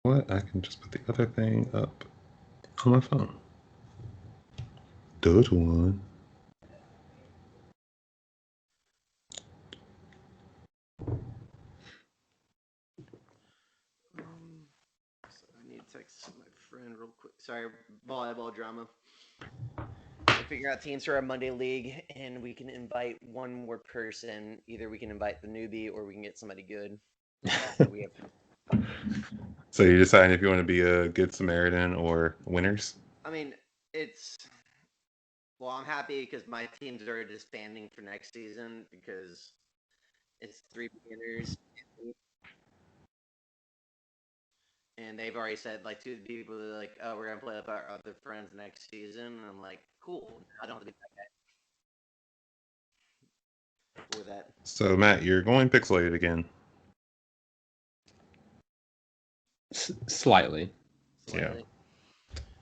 what? I can just put the other thing up on my phone. Good one. So I need to text my friend real quick. Sorry, volleyball drama. We're figuring out teams for our Monday league, and we can invite one more person. Either we can invite the newbie, or we can get somebody good. We have. So you're deciding if you want to be a good Samaritan or winners? I mean, it's. Well, I'm happy because my teams are disbanding for next season because it's 3 beginners, and they've already said like to the people like, "Oh, we're gonna play with our other friends next season." And I'm like, "Cool, I don't have to be that guy for that." So Matt, you're going pixelated again. Slightly. Yeah.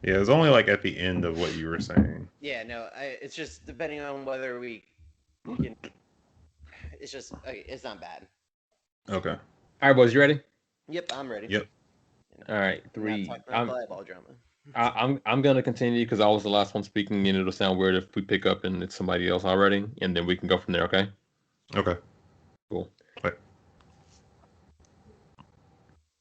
Yeah, it was only like at the end of what you were saying. Yeah, no, it's just depending on whether we can. It's just it's not bad. Okay. All right, boys, you ready? Yep, I'm ready. Yep. All right, 3. Volleyball drama. I'm gonna continue because I was the last one speaking, and it'll sound weird if we pick up and it's somebody else already, and then we can go from there. Okay. Okay. Cool. Wait.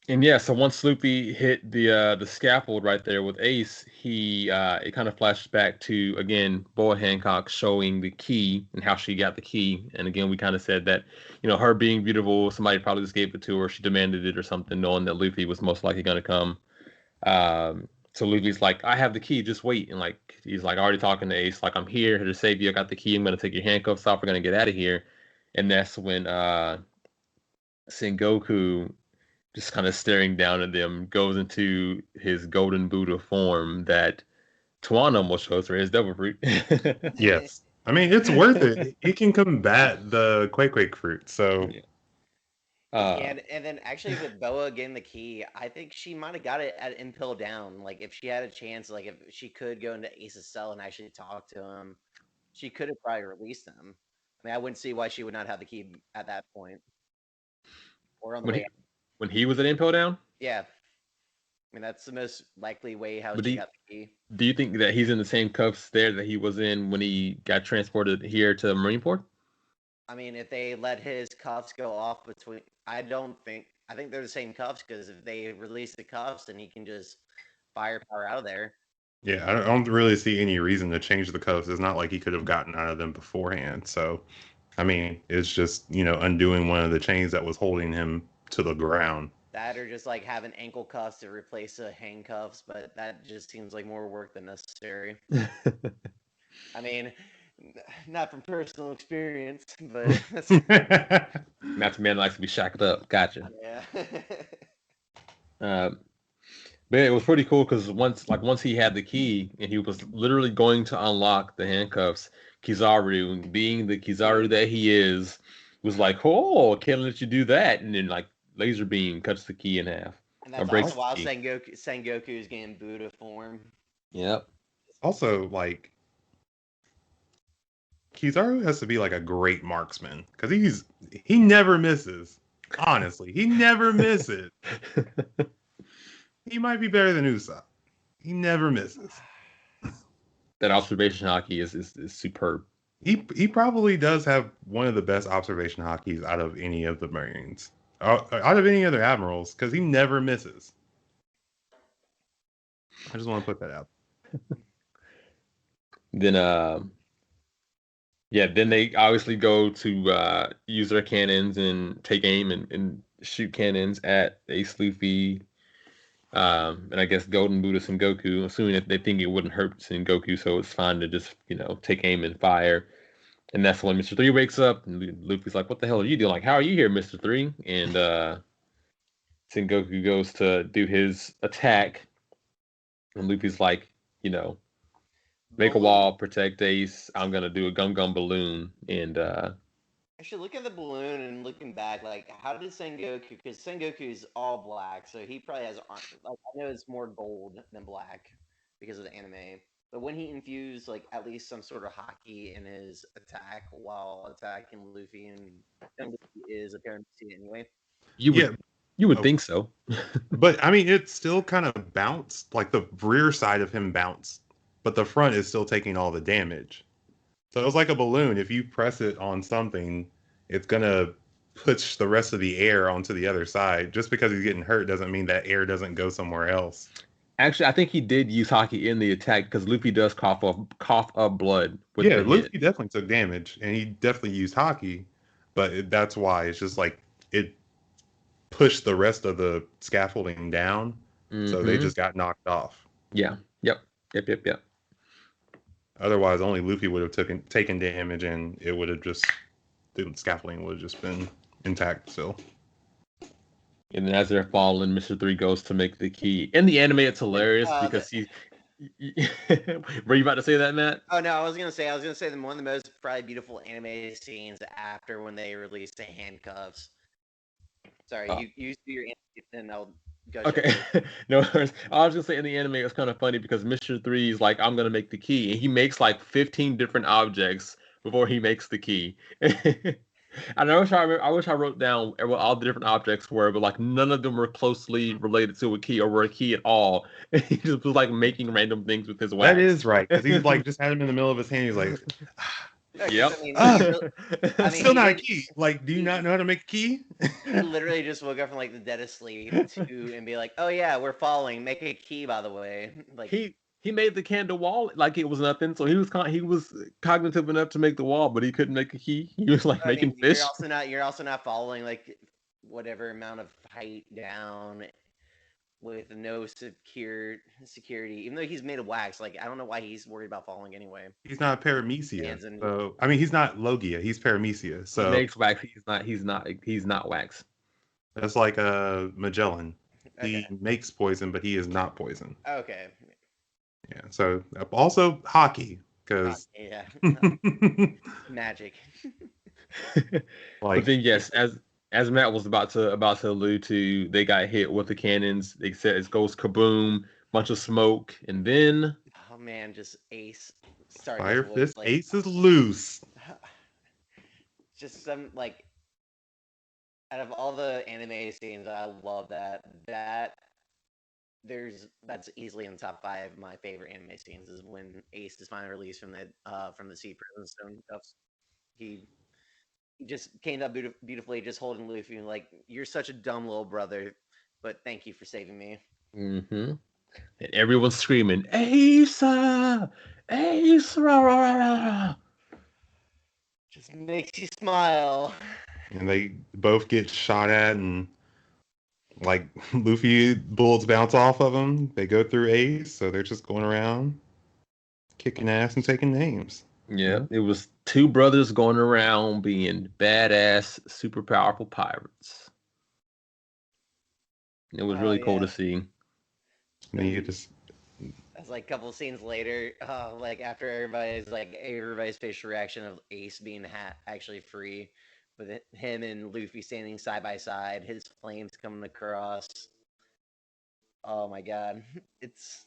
And yeah, so once Sloopy hit the scaffold right there with Ace, he it kind of flashes back to again Boa Hancock showing the key and how she got the key. And again, we kind of said that her being beautiful, somebody probably just gave it to her. She demanded it or something, knowing that Luffy was most likely going to come. So Luffy's like, I have the key, just wait. And like he's like already talking to Ace, like I'm here to save you. I got the key. I'm going to take your handcuffs off. We're going to get out of here. And that's when Sengoku, just kind of staring down at them, goes into his golden Buddha form that Tuan almost shows for his devil fruit. Yes. I mean, it's worth it. He can combat the Quake fruit, so... Yeah. And then actually with Boa getting the key, I think she might have got it at Impel Down. Like if she had a chance, like if she could go into Ace's cell and actually talk to him, she could have probably released him. I mean, I wouldn't see why she would not have the key at that point. Or on the way out. When he was at Impel Down? Yeah. I mean, that's the most likely way how But she got the key. Do you think that he's in the same cuffs there that he was in when he got transported here to Marineford? I mean, if they let his cuffs go off between, I think they're the same cuffs because if they release the cuffs, then he can just firepower out of there. Yeah, I don't really see any reason to change the cuffs. It's not like he could have gotten out of them beforehand. So, I mean, it's just, undoing one of the chains that was holding him to the ground. That or just like having ankle cuffs to replace the handcuffs, but that just seems like more work than necessary. I mean, not from personal experience, but Matt's man likes to be shacked up. Gotcha. Yeah. But it was pretty cool because once he had the key and he was literally going to unlock the handcuffs, Kizaru, being the Kizaru that he is, was like, "Oh, can't let you do that!" And then like laser beam cuts the key in half. And that's also while Sengoku is getting Buddha form. Yep. Also, like, Kizaru has to be like a great marksman because he never misses. Honestly, he never misses. He might be better than Usopp. He never misses. That observation hockey is superb. He probably does have one of the best observation hockeys out of any of the Marines, out of any other admirals, because he never misses. I just want to put that out. Then then they obviously go to use their cannons and take aim and shoot cannons at Ace Luffy, and I guess Golden Buddha Sengoku, assuming that they think it wouldn't hurt Sengoku, so it's fine to just take aim and fire. And that's when Mr. 3 wakes up, and Luffy's like, "What the hell are you doing? Like, how are you here, Mr. 3?" And Sengoku goes to do his attack, and Luffy's like, make a wall, protect Ace. I'm gonna do a gum balloon, and actually look at the balloon and looking back, like how did Sengoku? Because Sengoku's all black, so he probably has like I know it's more gold than black because of the anime. But when he infused like at least some sort of hockey in his attack while attacking Luffy, and Luffy is apparent to see anyway. You You would think so. But I mean, it still kind of bounced, like the rear side of him bounced, but the front is still taking all the damage. So it was like a balloon. If you press it on something, it's gonna push the rest of the air onto the other side. Just because he's getting hurt doesn't mean that air doesn't go somewhere else. Actually, I think he did use hockey in the attack because Luffy does cough up blood with Yeah, the hit. Luffy definitely took damage, and he definitely used hockey, but that's why it's just like it pushed the rest of the scaffolding down, so they just got knocked off. Yeah. Yep. Otherwise, only Luffy would have taken damage, and it would have just the scaffolding would have just been intact still. And then as they're falling, Mr. 3 goes to make the key. In the anime, it's hilarious because he. Were you about to say that, Matt? Oh no, I was gonna say one of the most probably beautiful animated scenes after when they released the handcuffs. Sorry, you do your anime, and I'll go. Okay, no worries. I was gonna say in the anime, it was kind of funny because Mr. 3 is like, I'm gonna make the key, and he makes like 15 different objects before he makes the key. And I wish I wrote down what all the different objects were, but like none of them were closely related to a key or were a key at all. He just was like making random things with his wax. That is right, because he's like just had him in the middle of his hand. He's like, yep. Still not a key. Like, do you not know how to make a key? He literally just woke up from like the dead of sleep and be like, "Oh yeah, we're falling. Make a key, by the way." Like he made the candle wall like it was nothing, so he was cognitive enough to make the wall, but he couldn't make a key. He was like making fish. You're also not following like whatever amount of height down with no security. Even though he's made of wax, like I don't know why he's worried about falling anyway. He's not Paramecia. So I mean, he's not Logia. He's Paramecia. So he makes wax. He's not wax. That's like Magellan. Okay. He makes poison, but he is not poison. Okay. Yeah. So also hockey, because magic. But then yes, as Matt was about to allude to, they got hit with the cannons. They said it goes kaboom, bunch of smoke, and then oh man, just Ace. Fire Fist like, Ace is loose. Just some like out of all the anime scenes, I love that. That's easily in the top 5 of my favorite anime scenes is when Ace is finally released from the sea prison stone cuffs. He just came up beautifully, just holding Luffy and like, you're such a dumb little brother, but thank you for saving me. Mm-hmm. And everyone's screaming, Ace! Ace! Rah, rah, rah. Just makes you smile. And they both get shot at, and like Luffy bullets bounce off of them. They go through Ace, so they're just going around kicking ass and taking names. Yeah, it was 2 brothers going around being badass, super powerful pirates. It was really cool to see. And you just That's like a couple scenes later, like after everybody's facial reaction of Ace being actually free, with him and Luffy standing side by side, his flames coming across. Oh my god, it's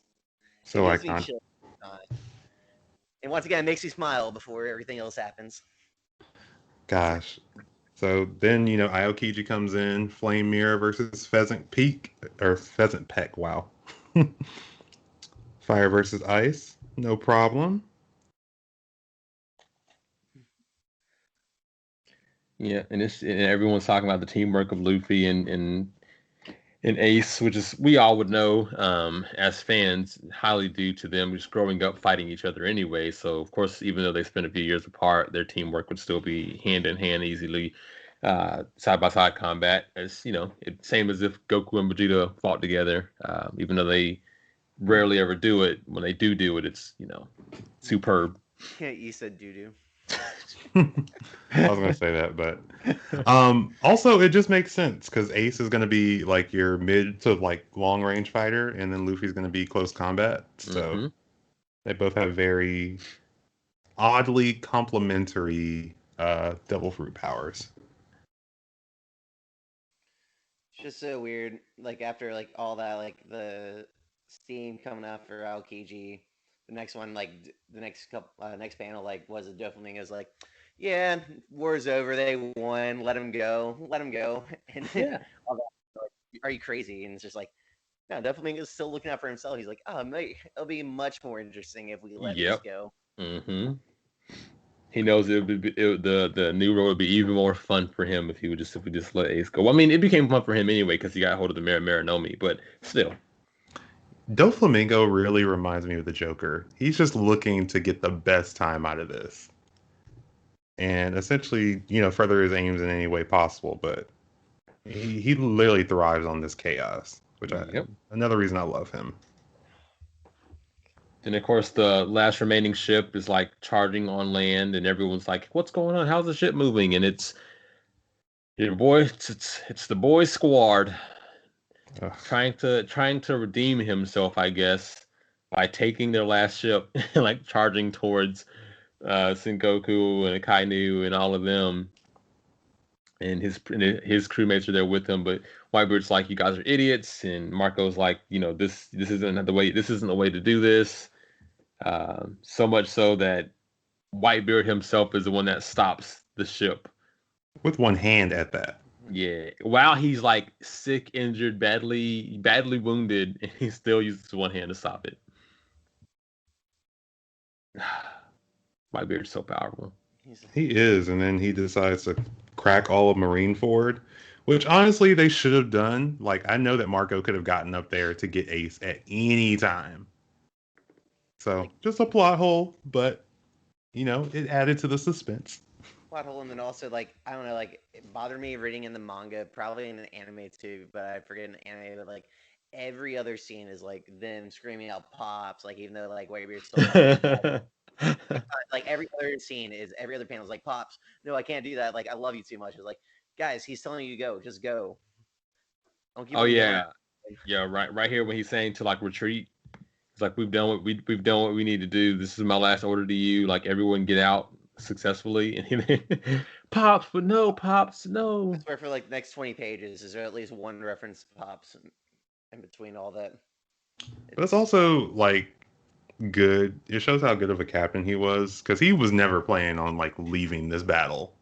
so iconic. And once again, it makes you smile before everything else happens. Gosh. So then, Aokiji comes in, Flame Mirror versus Pheasant Peak, or Pheasant Peck, wow. Fire versus Ice, no problem. Yeah, and everyone's talking about the teamwork of Luffy and Ace, which is we all would know as fans, highly due to them just growing up fighting each other anyway. So of course, even though they spent a few years apart, their teamwork would still be hand in hand, easily side by side combat. As same as if Goku and Vegeta fought together. Even though they rarely ever do it, when they do it, it's superb. Yeah, you said doo-doo. I was gonna say that, but also it just makes sense because Ace is gonna be like your mid to like long range fighter, and then Luffy's gonna be close combat. So they both have very oddly complementary devil fruit powers. It's just so weird. Like after like all that, like the steam coming out for Aokiji, the next one, like the next panel, like was a Doflamingo is like, yeah, war's over, they won, let him go, and yeah. are you crazy? And it's just like, no, Doflamingo's still looking out for himself. He's like, oh, it'll be much more interesting if we let this go. Mm-hmm. He knows the new role would be even more fun for him if we just let Ace go. Well, I mean, it became fun for him anyway because he got hold of the Marinomi, but still. Doflamingo really reminds me of the Joker. He's just looking to get the best time out of this. And essentially, further his aims in any way possible, but he literally thrives on this chaos, which another reason I love him. And of course, the last remaining ship is like charging on land, and everyone's like, "What's going on? How's the ship moving?" And it's your boy. It's the boy squad trying to redeem himself, I guess, by taking their last ship and like charging towards Sengoku and Akainu and all of them. And his crewmates are there with him, but Whitebeard's like, "You guys are idiots," and Marco's like, "This isn't the way. This isn't the way to do this." So much so that Whitebeard himself is the one that stops the ship with one hand at that. Yeah, while he's like sick, injured, badly wounded, and he still uses one hand to stop it. Whitebeard's so powerful. He is, and then he decides to crack all of Marineford, which honestly they should have done. Like, I know that Marco could have gotten up there to get Ace at any time. So just a plot hole, but it added to the suspense. Plot hole, and then also I don't know, it bothered me reading in the manga, probably in the anime too, but I forget in the anime, but every other scene is them screaming out pops, even though Whitebeard's still every other scene is every other panel is like, pops, no, I can't do that, I love you too much. It's like, guys, he's telling you to go, just go. Oh yeah, yeah, right here when he's saying to retreat. It's like, we've done what we need to do. This is my last order to you. Everyone get out successfully. And pops, but no, pops, no. I swear for the next 20 pages, is there at least one reference to pops in between all that? But it's also good. It shows how good of a captain he was, because he was never planning on leaving this battle.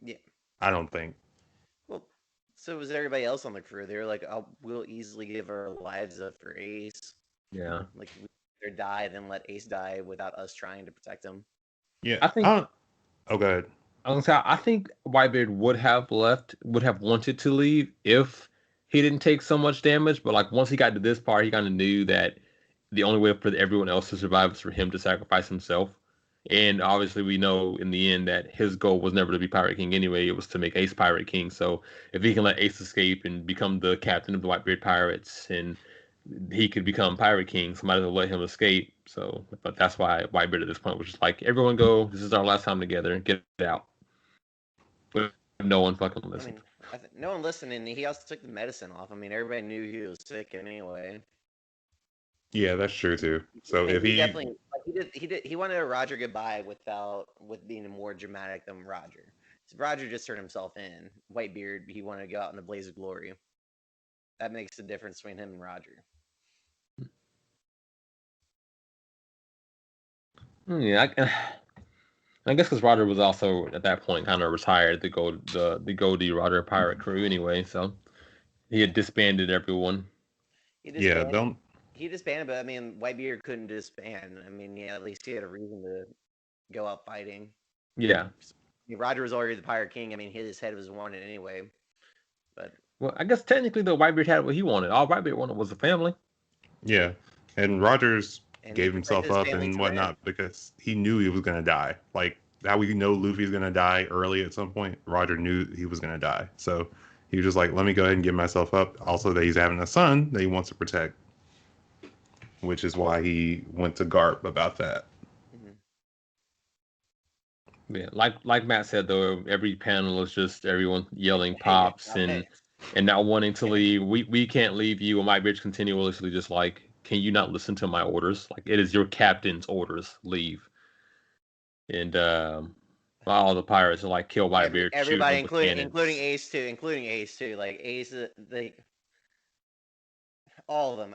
Yeah, I don't think. Well, so was everybody else on the crew. They were like, "Oh, we'll easily give our lives up for Ace." Yeah, we either die than let Ace die without us trying to protect him. Yeah, I think. Oh, go ahead. I think Whitebeard would have wanted to leave if he didn't take so much damage. But once he got to this part, he kind of knew that the only way for everyone else to survive is for him to sacrifice himself. And obviously, we know in the end that his goal was never to be Pirate King anyway. It was to make Ace Pirate King. So if he can let Ace escape and become the captain of the Whitebeard Pirates, and he could become Pirate King, somebody will let him escape. So, but that's why Whitebeard at this point was just like, everyone go. This is our last time together. Get out. But no one fucking listened. No one listened, and he also took the medicine off. I mean, everybody knew he was sick anyway. Yeah, that's true too. So if he definitely he wanted a Roger goodbye with being more dramatic than Roger. So Roger just turned himself in. Whitebeard, he wanted to go out in a blaze of glory. That makes the difference between him and Roger. Yeah, I guess because Roger was also at that point kind of retired, the Goldie Roger pirate crew anyway, so he had disbanded everyone. He disbanded, but I mean, Whitebeard couldn't disband. I mean, yeah, at least he had a reason to go out fighting. Yeah. I mean, Roger was already the Pirate King. I mean, his head was wanted anyway. But well, I guess technically though, Whitebeard had what he wanted. All Whitebeard wanted was a family. Yeah, and Rogers gave himself up and whatnot because he knew he was gonna die. Like how we know Luffy's gonna die early at some point. Roger knew he was gonna die, so he was just like, "Let me go ahead and give myself up." Also, that he's having a son that he wants to protect, which is why he went to Garp about that. Yeah, like Matt said though, every panel is just everyone yelling pops and not wanting to leave. We can't leave you. And Whitebeard's continuously just like, can you not listen to my orders? Like, it is your captain's orders. Leave. And all the pirates are like, kill Whitebeard. Everybody, including Ace too. Like Ace, all of them.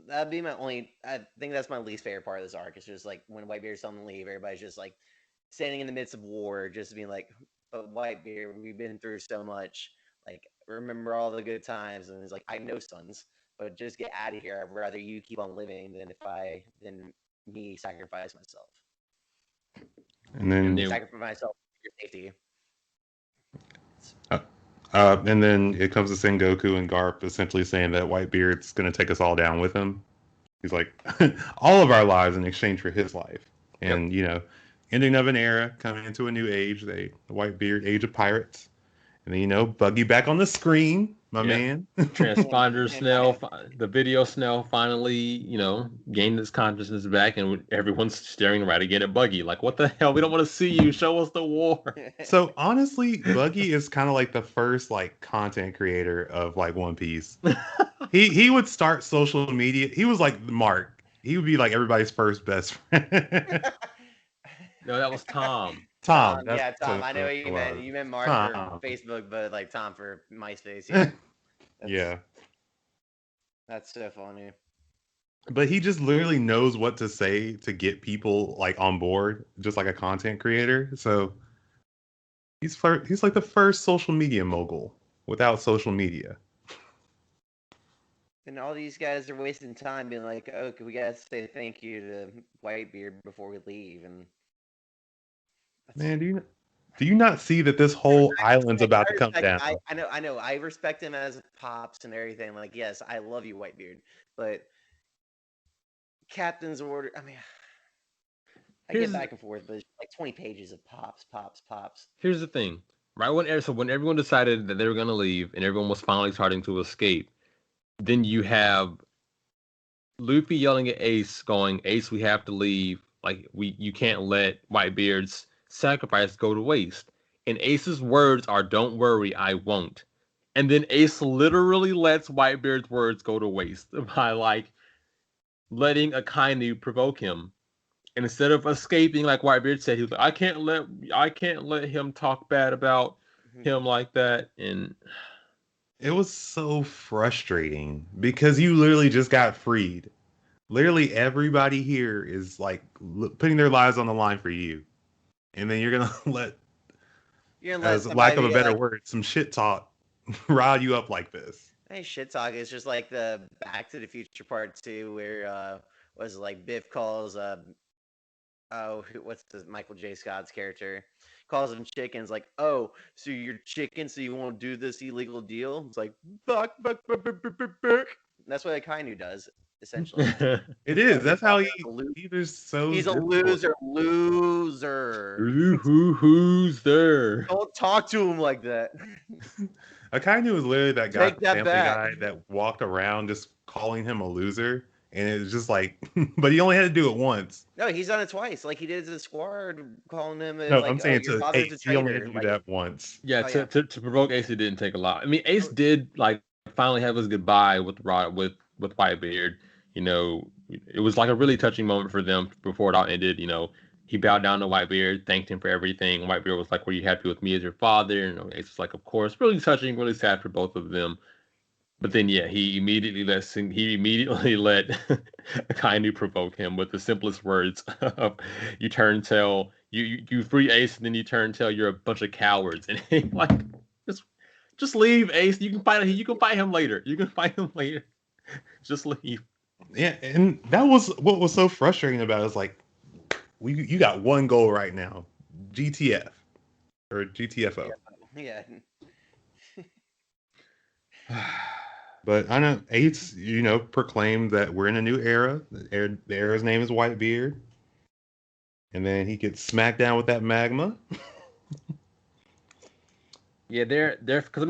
That'd be my only. I think that's my least favorite part of this arc. It's just when Whitebeard's telling them to leave, everybody's just standing in the midst of war, just being like, "But Whitebeard, we've been through so much. remember all the good times, and he's like, I know, sons, but just get out of here. I'd rather you keep on living than me sacrifice myself. And then sacrifice myself for your safety. And then it comes to Sengoku and Garp essentially saying that Whitebeard's going to take us all down with him. He's like, all of our lives in exchange for his life. And, ending of an era, coming into a new age, the Whitebeard, Age of Pirates. And then, Buggy back on the screen, my man. Transponder Snell, the video Snell finally, gained his consciousness back, and everyone's staring right again at Buggy. Like, what the hell? We don't want to see you. Show us the war. So, honestly, Buggy is kind of like the first, content creator of, One Piece. He would start social media. He was like Mark. He would be like everybody's first best friend. No, that was Tom. Tom. Yeah, Tom. I know what you meant. You meant Mark for Facebook, but Tom for MySpace. Yeah. Yeah. That's so funny. But he just literally knows what to say to get people on board, just like a content creator. So he's like the first social media mogul without social media. And all these guys are wasting time being like, "Oh, we gotta say thank you to Whitebeard before we leave." And man, do you not see that this whole island's about to come down? I know. I respect him as pops and everything. Like, yes, I love you, Whitebeard. But Captain's Order. I mean, I get back and forth, but it's 20 pages of pops. Here's the thing, right? When everyone decided that they were gonna leave and everyone was finally starting to escape, then you have Luffy yelling at Ace, going, "Ace, we have to leave. You can't let Whitebeard's sacrifice go to waste." And Ace's words are, "Don't worry, I won't." And then Ace literally lets Whitebeard's words go to waste by letting Akainu provoke him. And instead of escaping, like Whitebeard said, he was like, I can't let him talk bad about him like that. And it was so frustrating because you literally just got freed. Literally everybody here is putting their lives on the line for you. And then you're going to let, as lack of a better word, some shit talk rile you up like this. Hey, shit talk is just like the Back to the Future Part 2 where Biff calls what's Michael J. Scott's character calls them chickens, like, "Oh, so you're chicken, so you won't do this illegal deal?" It's like, buck. That's what Akainu does, essentially. It is. That's how he's a loser. Who's there? Don't talk to him like that. Akainu was literally that guy, guy that walked around just calling him a loser. And it was just but he only had to do it once. No, he's done it twice. Like he did to the squad, calling him. No, I'm saying to Ace, he only had to do that once. Yeah, to provoke Ace, it didn't take a lot. I mean, Ace did finally have his goodbye with Whitebeard. It was a really touching moment for them before it all ended. He bowed down to Whitebeard, thanked him for everything. Whitebeard was like, "Were you happy with me as your father?" And Ace was like, "Of course." Really touching, really sad for both of them. But then, he immediately let Akainu provoke him with the simplest words of, "You turn tail, you free Ace, and then you turn tail. You're a bunch of cowards." And just leave, Ace. You can fight him later. Just leave. Yeah, and that was what was so frustrating about it. Is you got one goal right now, GTF or GTFO. Yeah. But I know Ace, proclaimed that we're in a new era. The era's name is Whitebeard. And then he gets smacked down with that magma. Yeah, they're because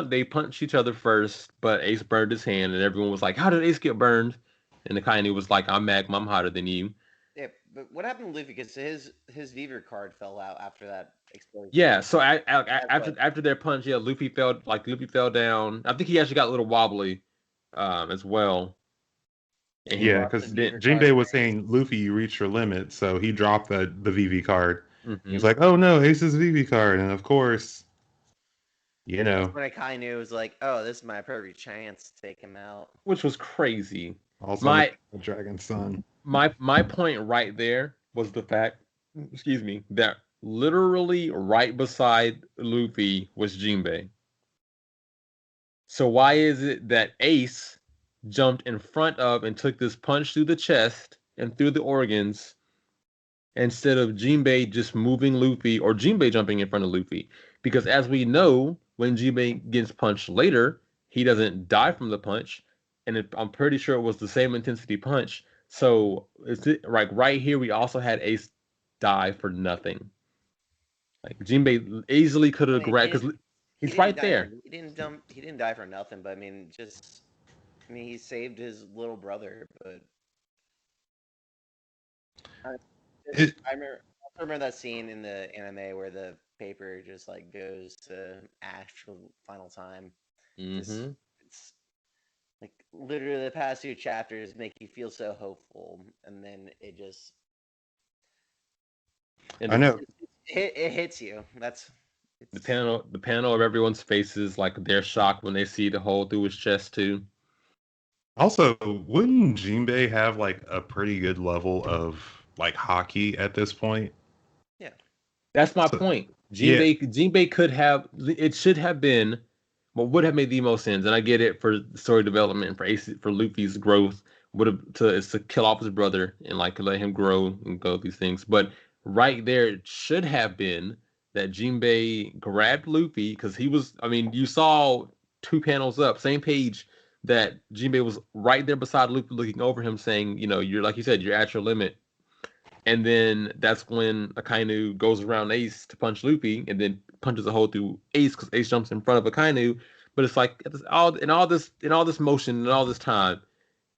they punched each other first, but Ace burned his hand, and everyone was like, "How did Ace get burned?" And the Akainu was like, "I'm magma. I'm hotter than you." Yeah, but what happened to Luffy? Because his Viver card fell out after that explosion. Yeah, so after their punch, Luffy fell down. I think he actually got a little wobbly, as well. Yeah, because Jinbei was saying, "Luffy, you reached your limit," so he dropped the VV card. Mm-hmm. He's like, "Oh no, Ace's VV card," and of course, when Akainu was like, "Oh, this is my perfect chance to take him out," which was crazy. Also, my Dragon's Son. My point right there was the fact, that literally right beside Luffy was Jinbei. So why is it that Ace jumped in front of and took this punch through the chest and through the organs instead of Jinbei just moving Luffy or Jinbei jumping in front of Luffy? Because as we know, when Jinbei gets punched later, he doesn't die from the punch, and I'm pretty sure it was the same intensity punch. So it's like right here, we also had Ace die for nothing. Like Jinbei easily could have grabbed because he's right there. He didn't dump. He didn't die for nothing. But I mean, he saved his little brother. But I remember that scene in the anime where the paper just like goes to Ash for the final time. Mm-hmm. It's like literally the past 2 chapters make you feel so hopeful, and then it just. I know. It hits you. That's the panel of everyone's faces, like they're shocked when they see the hole through his chest too. Also, wouldn't Jinbei have like a pretty good level of like hockey at this point? Yeah, that's my point. Jinbei could have. It should have been what would have made the most sense, and I get it for story development for Luffy's growth would have is to kill off his brother and like let him grow and go these things. But right there, it should have been that Jinbei grabbed Luffy because he was. I mean, you saw 2 panels up, same page, that Jinbei was right there beside Luffy, looking over him, saying, "You know, you're like you said, you're at your limit." And then that's when Akainu goes around Ace to punch Luffy, and then punches a hole through Ace because Ace jumps in front of Akainu. But it's like all this motion and all this time,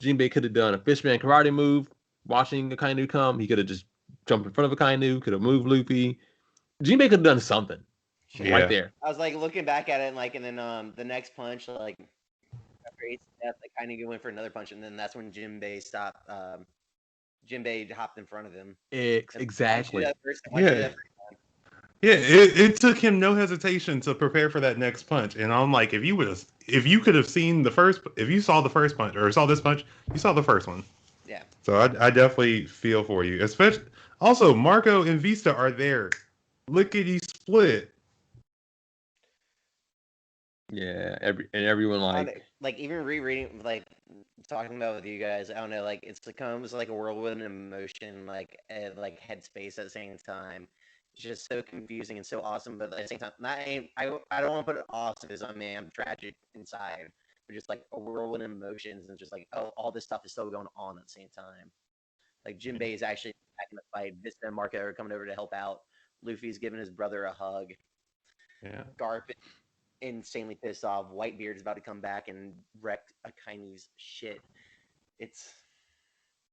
Jinbei could have done a fishman karate move, watching Akainu come. He could have just jumped in front of Akainu, could have moved Luffy. Jinbei could have done something right there. I was like looking back at it, and then the next punch, like after Ace's death, Akainu went for another punch, and then that's when Jinbei stopped. Jinbei hopped in front of him. Exactly. Yeah, it took him no hesitation to prepare for that next punch. And I'm like, if you could have seen if you saw the first punch or saw this punch, you saw the first one. Yeah. So I definitely feel for you. Especially also Marco and Vista are there. Lickety split. Yeah, everyone like even rereading, like talking about with you guys, I don't know, like it's almost like a whirlwind emotion, like headspace at the same time. It's just so confusing and so awesome, but at the same time, I don't want to put it awesome because I'm tragic inside, but just like a whirlwind of emotions and just like all this stuff is still going on at the same time. Like Jinbei is actually back in the fight. Vista and Marco are coming over to help out. Luffy's giving his brother a hug. Yeah. Garp insanely pissed off. Whitebeard is about to come back and wreck Akainu's shit. It's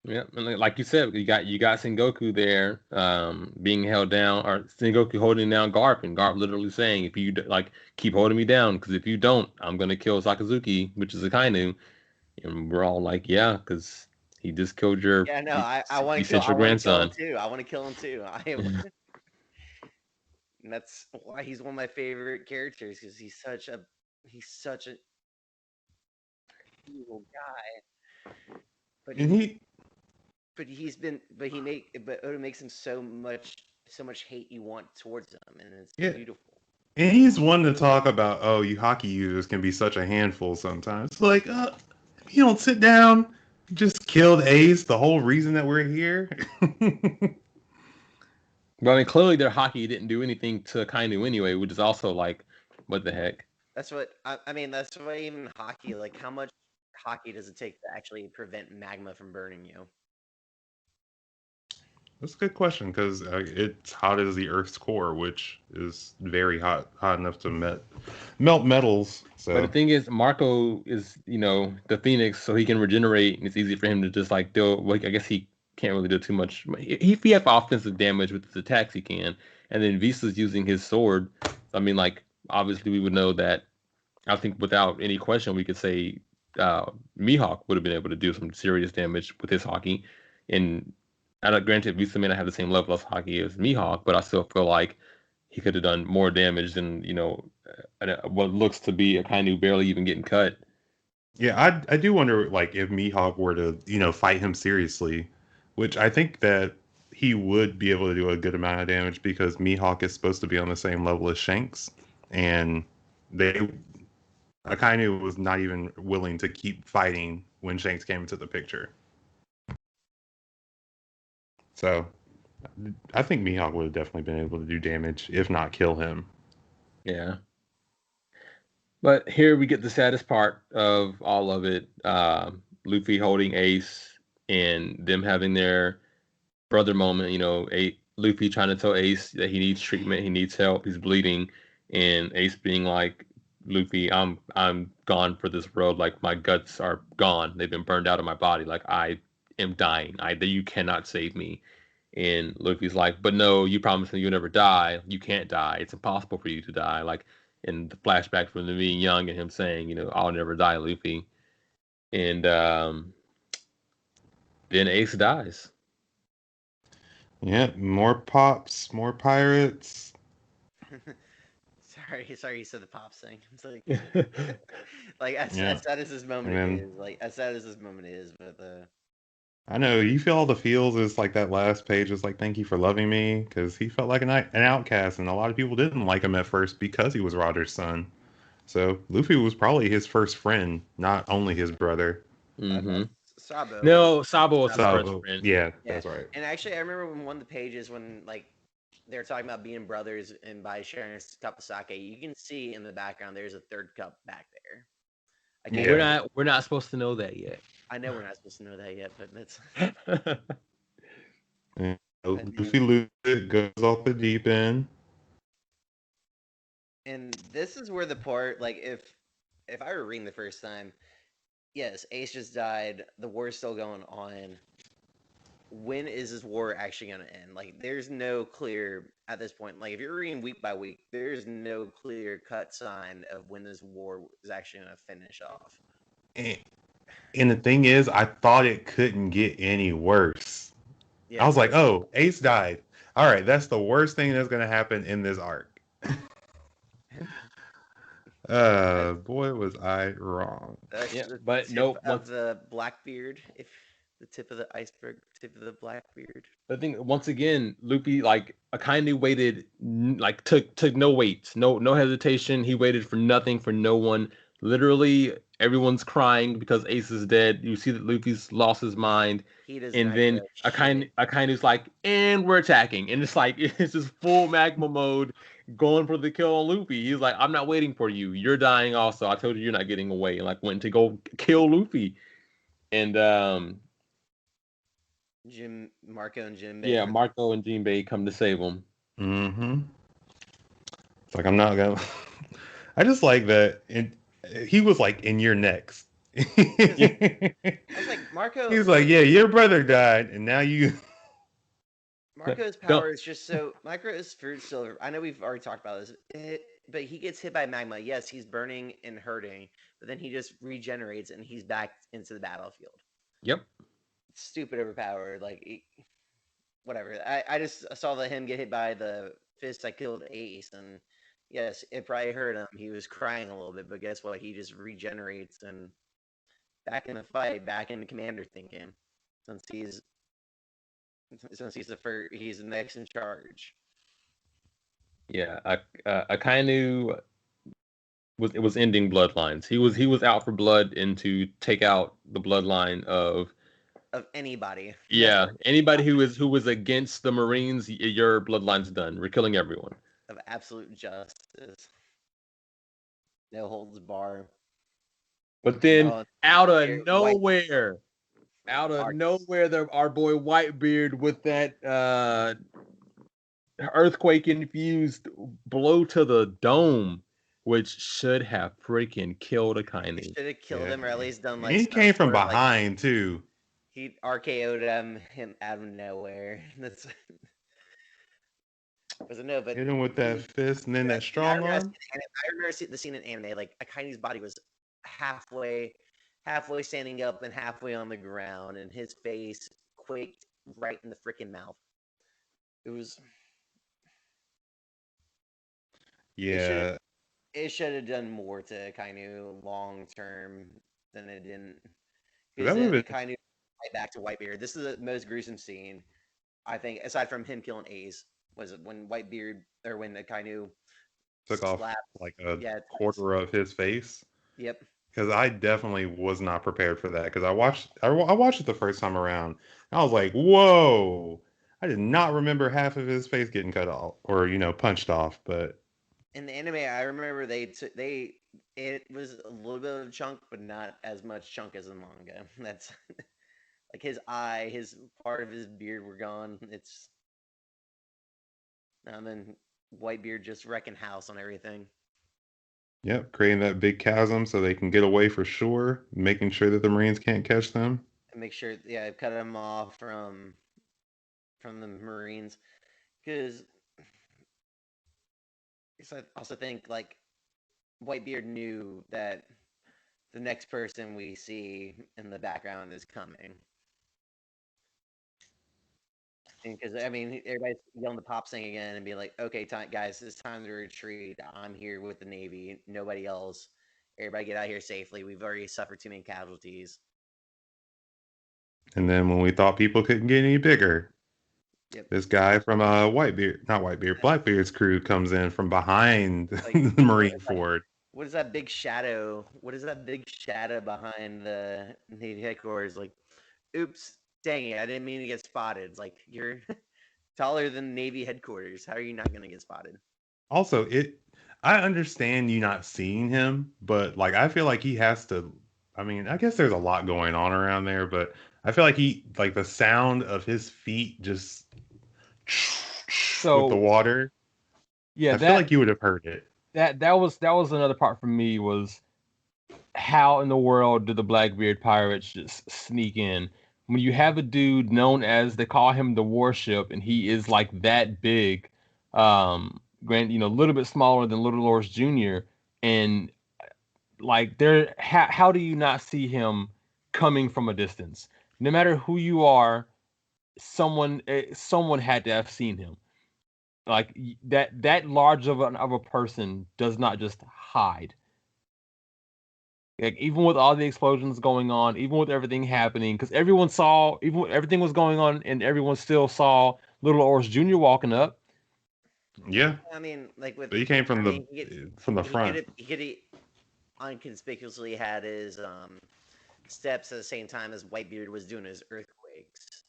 and like you said, you got Sengoku there, being held down, or Sengoku holding down Garp, and Garp literally saying, "If you like, keep holding me down, because if you don't, I'm gonna kill Sakazuki, which is Akainu." And we're all like, "Yeah, because he just killed your I want to kill your grandson too. I want to kill him too. And that's why he's one of my favorite characters because he's such a evil guy. But Oda makes him so much hate you want towards him, and it's beautiful. And he's one to talk about, you hockey users can be such a handful sometimes. Like, you don't sit down, you just killed Ace, the whole reason that we're here. Well, I mean, clearly their hockey didn't do anything to Akainu anyway, which is also like, what the heck? That's what I mean. That's why even hockey, like, how much hockey does it take to actually prevent magma from burning you? That's a good question because it's hot as the Earth's core, which is very hot enough to melt metals. So. But the thing is, Marco is the Phoenix, so he can regenerate, and it's easy for him to just like deal. Like I guess he can't really do too much. If he has offensive damage with his attacks, he can. And then Visa's using his sword. I mean, like obviously we would know that. I think without any question, we could say Mihawk would have been able to do some serious damage with his hockey. And granted, Visa may not have the same level of hockey as Mihawk, but I still feel like he could have done more damage than what looks to be Akainu barely even getting cut. Yeah, I do wonder like if Mihawk were to fight him seriously, which I think that he would be able to do a good amount of damage because Mihawk is supposed to be on the same level as Shanks, and they Akainu was not even willing to keep fighting when Shanks came into the picture. So I think Mihawk would have definitely been able to do damage, if not kill him. Yeah. But here we get the saddest part of all of it. Luffy holding Ace and them having their brother moment. Luffy trying to tell Ace that he needs treatment, he needs help, he's bleeding, and Ace being like, Luffy, I'm gone for this world. Like, my guts are gone. They've been burned out of my body. Like, I am dying. You cannot save me. And Luffy's like, but no, you promised me you'll never die. You can't die. It's impossible for you to die. Like, in the flashback from them being young and him saying, I'll never die, Luffy. And then Ace dies. Yeah, more pops, more pirates. Sorry, you said the pops thing. It's like as sad as this moment is, but I know you feel all the feels. Is like that last page is like, thank you for loving me, because he felt like an outcast, and a lot of people didn't like him at first because he was Roger's son. So Luffy was probably his first friend, not only his brother. Mm-hmm. Sabo. No, Sabo was his first friend. Yeah, that's right. And actually, I remember when one of the pages when like they're talking about being brothers and by sharing a cup of sake, you can see in the background there's a third cup back there. We're not supposed to know that yet. I know we're not supposed to know that yet, but that's. Luffy goes off the deep end. And this is where the part, like, if I were reading the first time, yes, Ace just died. The war's still going on. When is this war actually going to end? Like, there's no clear, at this point, like, if you're reading week by week, there's no clear cut sign of when this war is actually going to finish off. And the thing is, I thought it couldn't get any worse. Yeah, I was like, oh, Ace died. All right, that's the worst thing that's going to happen in this arc. Boy, was I wrong. Yeah, but nope. Of the Blackbeard, if the tip of the iceberg, tip of the Blackbeard. I think once again, Luffy kindly waited, like took no weights, no hesitation. He waited for nothing, for no one. Literally, everyone's crying because Ace is dead. You see that Luffy's lost his mind, and then Akainu's like, and we're attacking, and it's like it's just full magma mode, going for the kill on Luffy. He's like, I'm not waiting for you. You're dying also. I told you you're not getting away. And like went to go kill Luffy, and Marco and Jinbei. Yeah, Marco and Jinbei come to save him. Mm-hmm. It's like, I'm not gonna. I just like that. And he was like, "In your next." I was like, Marco. He's like, "Yeah, your brother died, and now you." Marco's power is just so. Micro is fruit silver. I know we've already talked about this, but he gets hit by magma. Yes, he's burning and hurting, but then he just regenerates and he's back into the battlefield. Yep. Stupid overpowered, like whatever. I just saw him get hit by the fist that killed Ace, and yes, it probably hurt him. He was crying a little bit, but guess what? He just regenerates and back in the fight, back in the commander thinking, since he's he's the next in charge. Yeah, Akainu was ending bloodlines. He was out for blood and to take out the bloodline of anybody. Yeah, anybody who was against the Marines, your bloodline's done. We're killing everyone. Of absolute justice. No holds bar. But then out of nowhere, our boy Whitebeard with that earthquake infused blow to the dome, which should have freaking killed Akainu. Should have killed him, or at least done like. He came from behind too. He RKO'd him out of nowhere. That's. Was it no? But hit him with that fist and then that strong arm. I remember the scene in anime. Like Akainu's body was halfway standing up and halfway on the ground, and his face quaked right in the freaking mouth. It was. Yeah. It should have done more to Akainu long term than it didn't. That would have Akainu right back to Whitebeard. This is the most gruesome scene, I think, aside from him killing Ace. Was it when Whitebeard or when Akainu took off like a quarter of his face? Yep. Because I definitely was not prepared for that. Because I watched it the first time around. And I was like, whoa! I did not remember half of his face getting cut off or punched off. But In the anime, I remember it was a little bit of a chunk, but not as much chunk as the manga. That's like his eye, his part of his beard were gone. And then Whitebeard just wrecking house on everything. yep, creating that big chasm so they can get away for sure, making sure that the Marines can't catch them. And make sure, yeah, cut him off from the Marines. Because I also think like Whitebeard knew that the next person we see in the background is coming. Because I mean, everybody's yelling the pop sing again and be like, "Okay, guys, it's time to retreat. I'm here with the Navy. Nobody else. Everybody get out here safely. We've already suffered too many casualties." And then when we thought people couldn't get any bigger, Yep. this guy from not Whitebeard, Blackbeard's crew comes in from behind Like, the Marineford. What is that big shadow? What is that big shadow behind the Navy headquarters? Like, oops, dang it, I didn't mean to get spotted. It's like, you're taller than Navy headquarters. How are you not gonna get spotted? Also, I understand you not seeing him, but like I feel like he has to. I mean, I guess there's a lot going on around there, but I feel like the sound of his feet just with the So water. yeah, I feel like you would have heard it. that was another part for me was how in the world did the Blackbeard pirates just sneak in? When you have a dude known as they call him the warship, and he is like that big, a little bit smaller than Little Lords Jr. And like how do you not see him coming from a distance? No matter who you are, someone had to have seen him. Like that large of a person does not just hide. Like even with all the explosions going on, even with everything happening, because everyone saw, even when everything was going on, and everyone still saw Little Orange Jr. walking up. Yeah, I mean, like with, but he came I from mean, the front. he could have unconspicuously had his steps at the same time as Whitebeard was doing his earthquakes,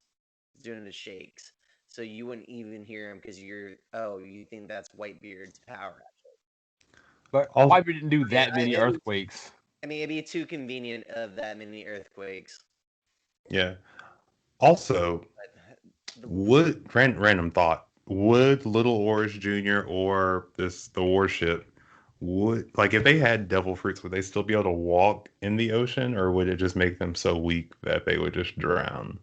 doing his shakes. So you wouldn't even hear him because you think that's Whitebeard's power. But Also, Piper didn't do that many earthquakes. I mean, it'd be too convenient of that many earthquakes. yeah. Also, random thought, would Little Orange Jr. or the warship would like if they had devil fruits, would they still be able to walk in the ocean, or would it just make them so weak that they would just drown,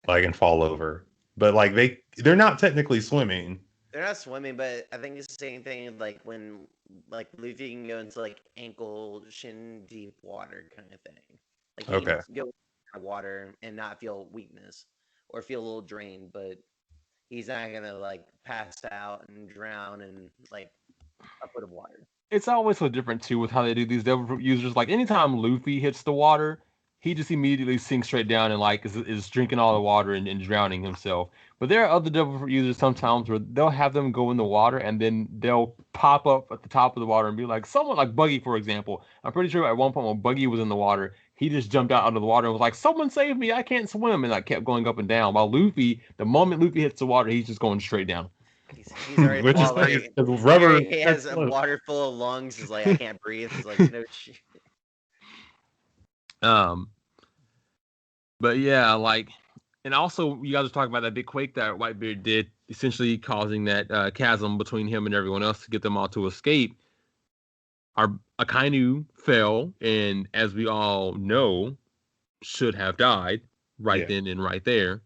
like and fall over? But like they're not technically swimming. They're not swimming, but I think it's the same thing like when like Luffy can go into like ankle, shin deep water kind of thing. Like he Okay. can go in water and not feel weakness or feel a little drained, but he's not gonna like pass out and drown in like a foot of water. It's always so different too with how they do these devil fruit users. Like anytime Luffy hits the water, he just immediately sinks straight down and like is drinking all the water and drowning himself. But there are other devil fruit users sometimes where they'll have them go in the water and then they'll pop up at the top of the water and be like someone like Buggy, for example. I'm pretty sure at one point when Buggy was in the water, he just jumped out of the water and was like, "Someone save me! I can't swim!" and like kept going up and down. While Luffy, the moment Luffy hits the water, he's just going straight down. He's already Which is swallowing. crazy because rubber. He has a water full of lungs. He's like, I can't breathe. It's like no shit. But yeah, like, and also you guys are talking about that big quake that Whitebeard did, essentially causing that chasm between him and everyone else to get them all to escape. Our Akainu fell, and as we all know, should have died right then and right there,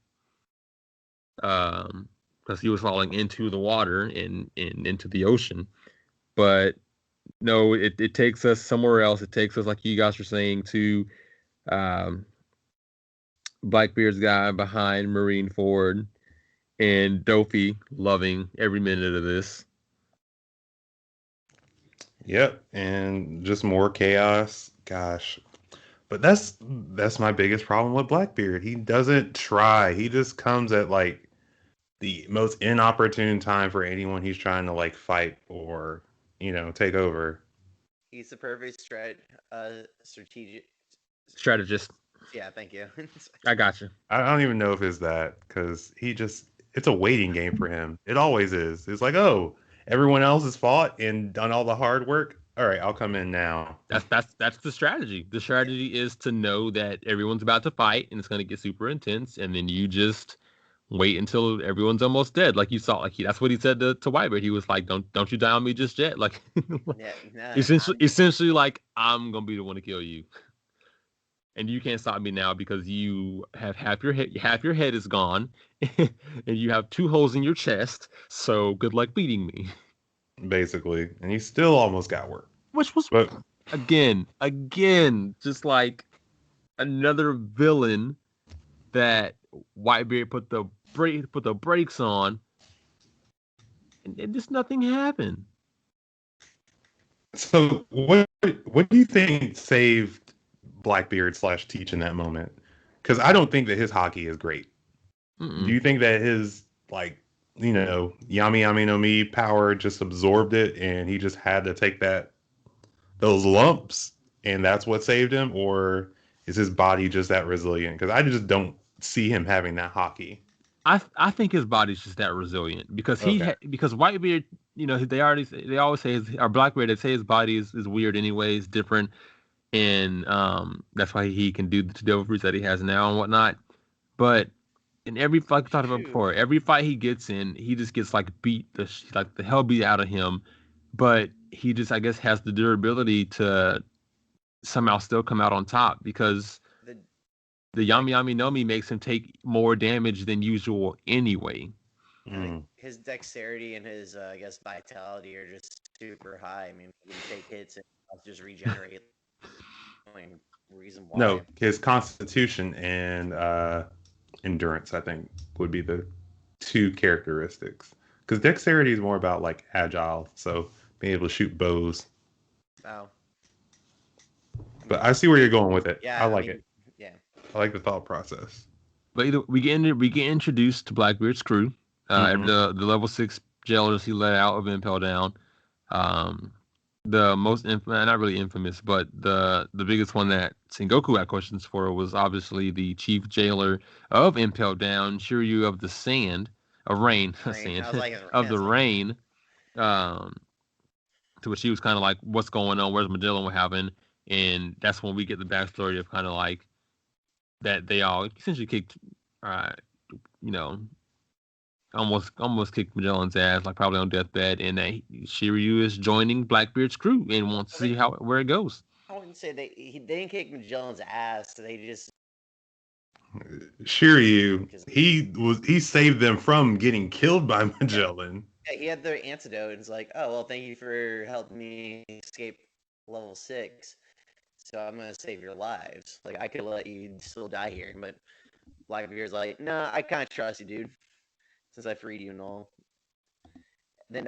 because he was falling into the water and into the ocean. But no, it takes us somewhere else. It takes us, like you guys were saying, to Blackbeard's guy behind Marineford, and Dofi loving every minute of this. Yep, and just more chaos. Gosh. But that's my biggest problem with Blackbeard. He doesn't try. He just comes at like the most inopportune time for anyone he's trying to like fight or, take over. He's the perfect strategic strategist. Yeah, thank you. I got you. I don't even know if it's that because it's a waiting game for him. It always is. It's like, oh, everyone else has fought and done all the hard work. All right, I'll come in now. That's the strategy. The strategy is to know that everyone's about to fight and it's going to get super intense, and then you just wait until everyone's almost dead. Like you saw, that's what he said to Whitebeard. He was like, "Don't you die on me just yet." Like, Yeah, no, essentially, like I'm gonna be the one to kill you, and you can't stop me now because you have half your head is gone, and you have 2 holes in your chest. So good luck beating me. Basically, and he still almost got work. Which was But again, just like another villain that Whitebeard put the brakes on, and just nothing happened. so what do you think saved Blackbeard / Teach in that moment? Because I don't think that his hockey is great. Mm-mm. Do you think that his Yami Yami no Mi power just absorbed it and he just had to take those lumps and that's what saved him, or is his body just that resilient? Because I just don't see him having that hockey. I think his body's just that resilient because because Whitebeard, they always say or Blackbeard, they say his body is weird anyways, different, and that's why he can do the devil fruits that he has now and whatnot. But in every fight we talked about before, every fight he gets in, he just gets beat the hell beat out of him. But he just, I guess, has the durability to somehow still come out on top because the Yami Yami no Mi makes him take more damage than usual anyway. His dexterity and his, I guess, vitality are just super high. I mean, you take hits and just regenerate. Reason why? No, his constitution and endurance, I think, would be the 2 characteristics. Because dexterity is more about agile, so being able to shoot bows. Oh. But I see where you're going with it. Yeah, I like it. Yeah. I like the thought process. But either we get introduced to Blackbeard's crew, the level 6 jailers he let out of Impel Down. The most not really infamous, but the biggest one that Sengoku had questions for was obviously the chief jailer of Impel Down, Shiryu of the Sand, of Rain, Sand, of the Rain. To which he was kind of like, "What's going on? Where's Magellan? What happened?" And that's when we get the backstory of kind of like that they all essentially kicked, almost kicked Magellan's ass, probably on deathbed, and that Shiryu is joining Blackbeard's crew and wants to see where it goes. I wouldn't say they didn't kick Magellan's ass. They just Shiryu, he saved them from getting killed by Magellan. Yeah, he had their antidote, and it's like, oh well, thank you for helping me escape level 6. So I'm gonna save your lives. I could let you still die here, but Blackbeard's like, nah, I kind of trust you, dude, since I freed you and all. Then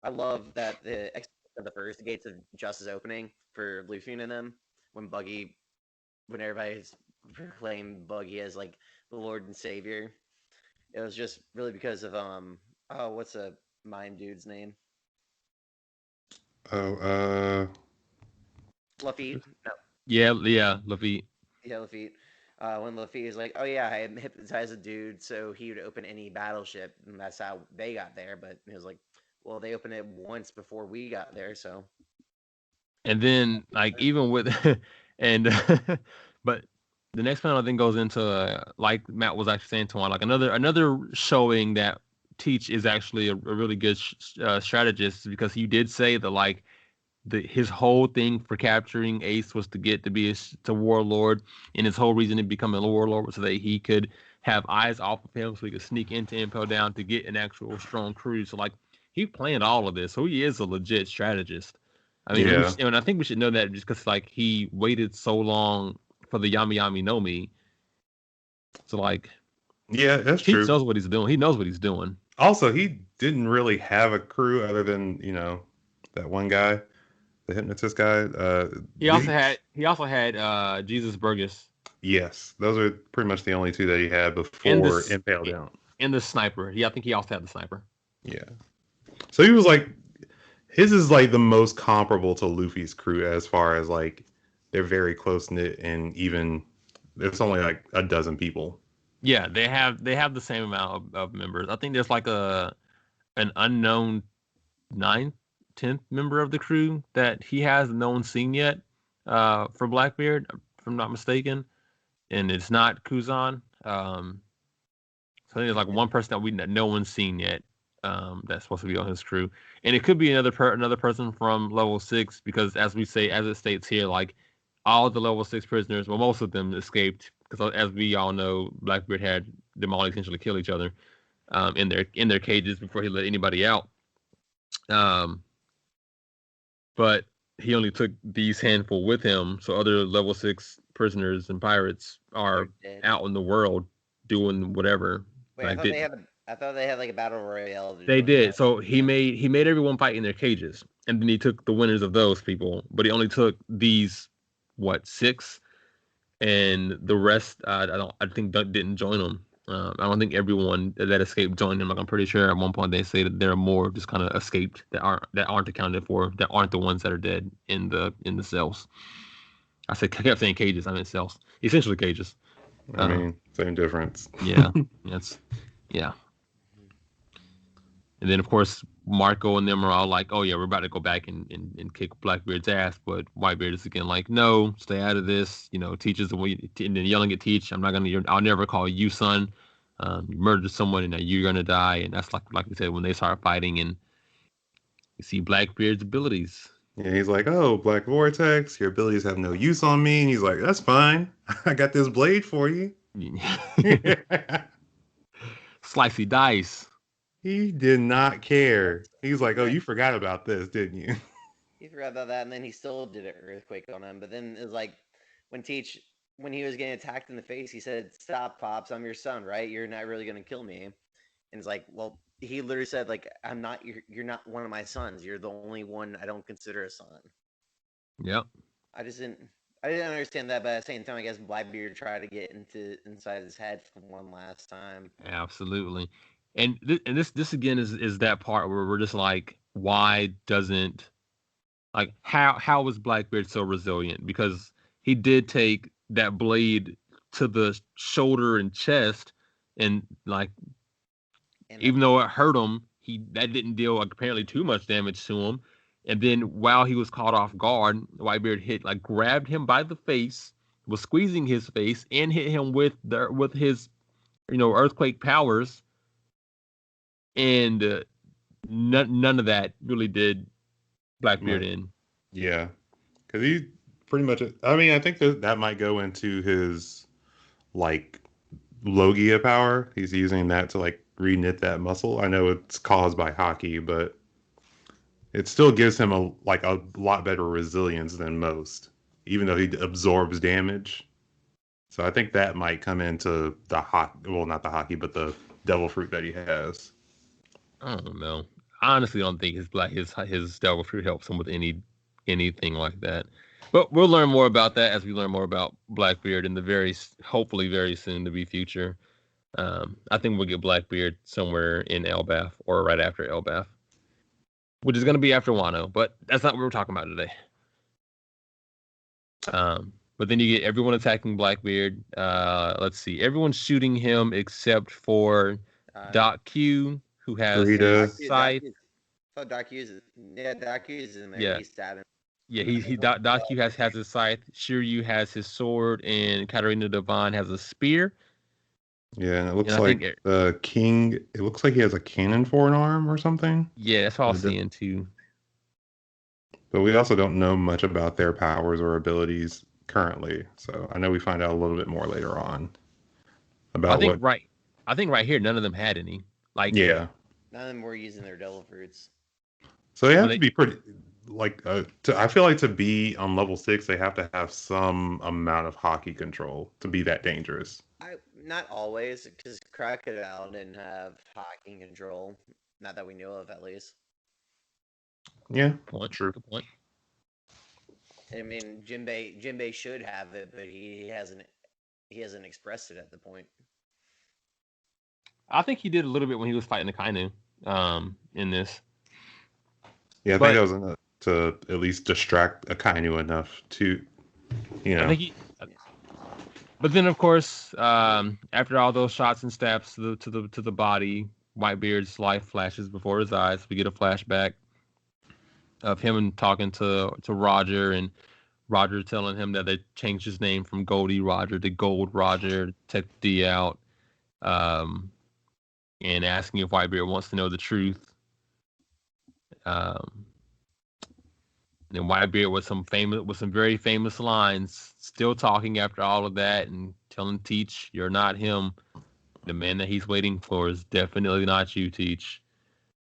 I love that the first gates of justice opening for Luffy and them when everybody's proclaimed Buggy as the Lord and Savior. It was just really because of what's a mime dude's name? Lafitte. No. Yeah, Lafitte. Yeah, Lafitte. When Lafitte is like, oh yeah, I hypnotized a dude so he would open any battleship, and that's how they got there. But it was like, well, they opened it once before we got there, so. And then, even with, and, but the next panel I think goes into, like Matt was actually saying to one, another showing that Teach is actually a really good strategist, because he did say that his whole thing for capturing Ace was to get to be a warlord, and his whole reason to become a warlord was so that he could have eyes off of him, so he could sneak into Impel Down to get an actual strong crew. So he planned all of this, so he is a legit strategist. I mean, and I think we should know that just because he waited so long for the Yami Yami no Mi. So yeah, that's true. He knows what he's doing. He knows what he's doing. Also, he didn't really have a crew other than that one guy. The hypnotist guy. He also had Jesus Burgess. Yes, those are pretty much the only 2 that he had before Impel Down. And the sniper. Yeah, I think he also had the sniper. Yeah. So he was his is like the most comparable to Luffy's crew as far as like they're very close knit and even there's only like a dozen people. Yeah, they have the same amount of members. I think there's like an unknown ninth, 10th member of the crew that he has no one's seen yet for Blackbeard, if I'm not mistaken. And it's not Kuzan. So I think there's like one person that no one's seen yet that's supposed to be on his crew. And it could be another person from level 6 because as it states here, like all the level 6 prisoners, well, most of them escaped because as we all know, Blackbeard had them all essentially kill each other in their cages before he let anybody out. But he only took these handful with him, so other level 6 prisoners and pirates are out in the world doing whatever. Wait, like, I thought they had like a battle royale. They did. So he made everyone fight in their cages, and then he took the winners of those people. But he only took these 6, and the rest I think didn't join them. I don't think everyone that escaped joined him. Like I'm pretty sure at one point they say that there are more just kind of escaped that aren't accounted for, that aren't the ones that are dead in the cells. I kept saying cages. I meant cells. Essentially cages. I mean, same difference. Yeah, yeah. And then of course Marco and them are all like, "Oh yeah, we're about to go back and kick Blackbeard's ass," but Whitebeard is again like, "No, stay out of this." Teaches the way, and then yelling at Teach, I'll never call you son. You murdered someone, and now you're gonna die." And that's like we said when they start fighting, and you see Blackbeard's abilities. Yeah, he's like, "Oh, Black Vortex, your abilities have no use on me." And he's like, "That's fine. I got this blade for you." Slicey dice. He did not care. He's like, "Oh, you forgot about this, didn't you?" He forgot about that, and then he still did an earthquake on him. But then it was like when he was getting attacked in the face, he said, "Stop, Pops. I'm your son, right? You're not really gonna kill me." And it's like, well, he literally said, like, "I'm not. You're not one of my sons. You're the only one I don't consider a son." Yep. I didn't understand that, but at the same time, I guess Blackbeard tried to get inside his head for one last time. Absolutely. And this again is that part where we're just like, why doesn't, like, how was Blackbeard so resilient? Because he did take that blade to the shoulder and chest, and like, even though it hurt him, that didn't deal like apparently too much damage to him. And then while he was caught off guard, Whitebeard grabbed him by the face, was squeezing his face, and hit him with his earthquake powers, and none of that really did Blackbeard in. Yeah, because he pretty much. I mean, I think that might go into his like Logia power. He's using that to like reknit that muscle. I know it's caused by hockey, but it still gives him a lot better resilience than most, even though he absorbs damage. So I think that might come into the well, not the hockey, but the devil fruit that he has. I don't know. I honestly don't think his devil fruit helps him with anything like that. But we'll learn more about that as we learn more about Blackbeard in the hopefully very soon to be future. I think we'll get Blackbeard somewhere in Elbaf or right after Elbaf, which is going to be after Wano, but that's not what we're talking about today. But then you get everyone attacking Blackbeard. Let's see, everyone's shooting him except for Doc Q, who has his scythe. Doc Q's in there. Yeah. He's stabbing. Yeah, Doc Q has his scythe. Shiryu has his sword, and Katarina Devon has a spear. Yeah, and it looks like the king. It looks like he has a cannon for an arm or something. Yeah, that's what I was seeing too. But we also don't know much about their powers or abilities currently, so I know we find out a little bit more later on. I think right here, none of them had any. Like, yeah, none of them were using their devil fruits. So they have to be pretty. I feel like to be on level 6, they have to have some amount of hockey control to be that dangerous. Not always, because Crocodile didn't have hockey control. Not that we know of, at least. Yeah, true. Good point. I mean, Jinbei should have it, but he hasn't expressed it at the point. I think he did a little bit when he was fighting the Kainu in this. Yeah, I think that was enough to at least distract Akainu enough to, I think but then of course, after all those shots and stabs to the body, Whitebeard's life flashes before his eyes. We get a flashback of him talking to Roger, and Roger telling him that they changed his name from Goldie Roger to Gold Roger to take D out, and asking if Whitebeard wants to know the truth. And Whitebeard with some very famous lines, still talking after all of that, and telling Teach, "You're not him. The man that he's waiting for is definitely not you, Teach."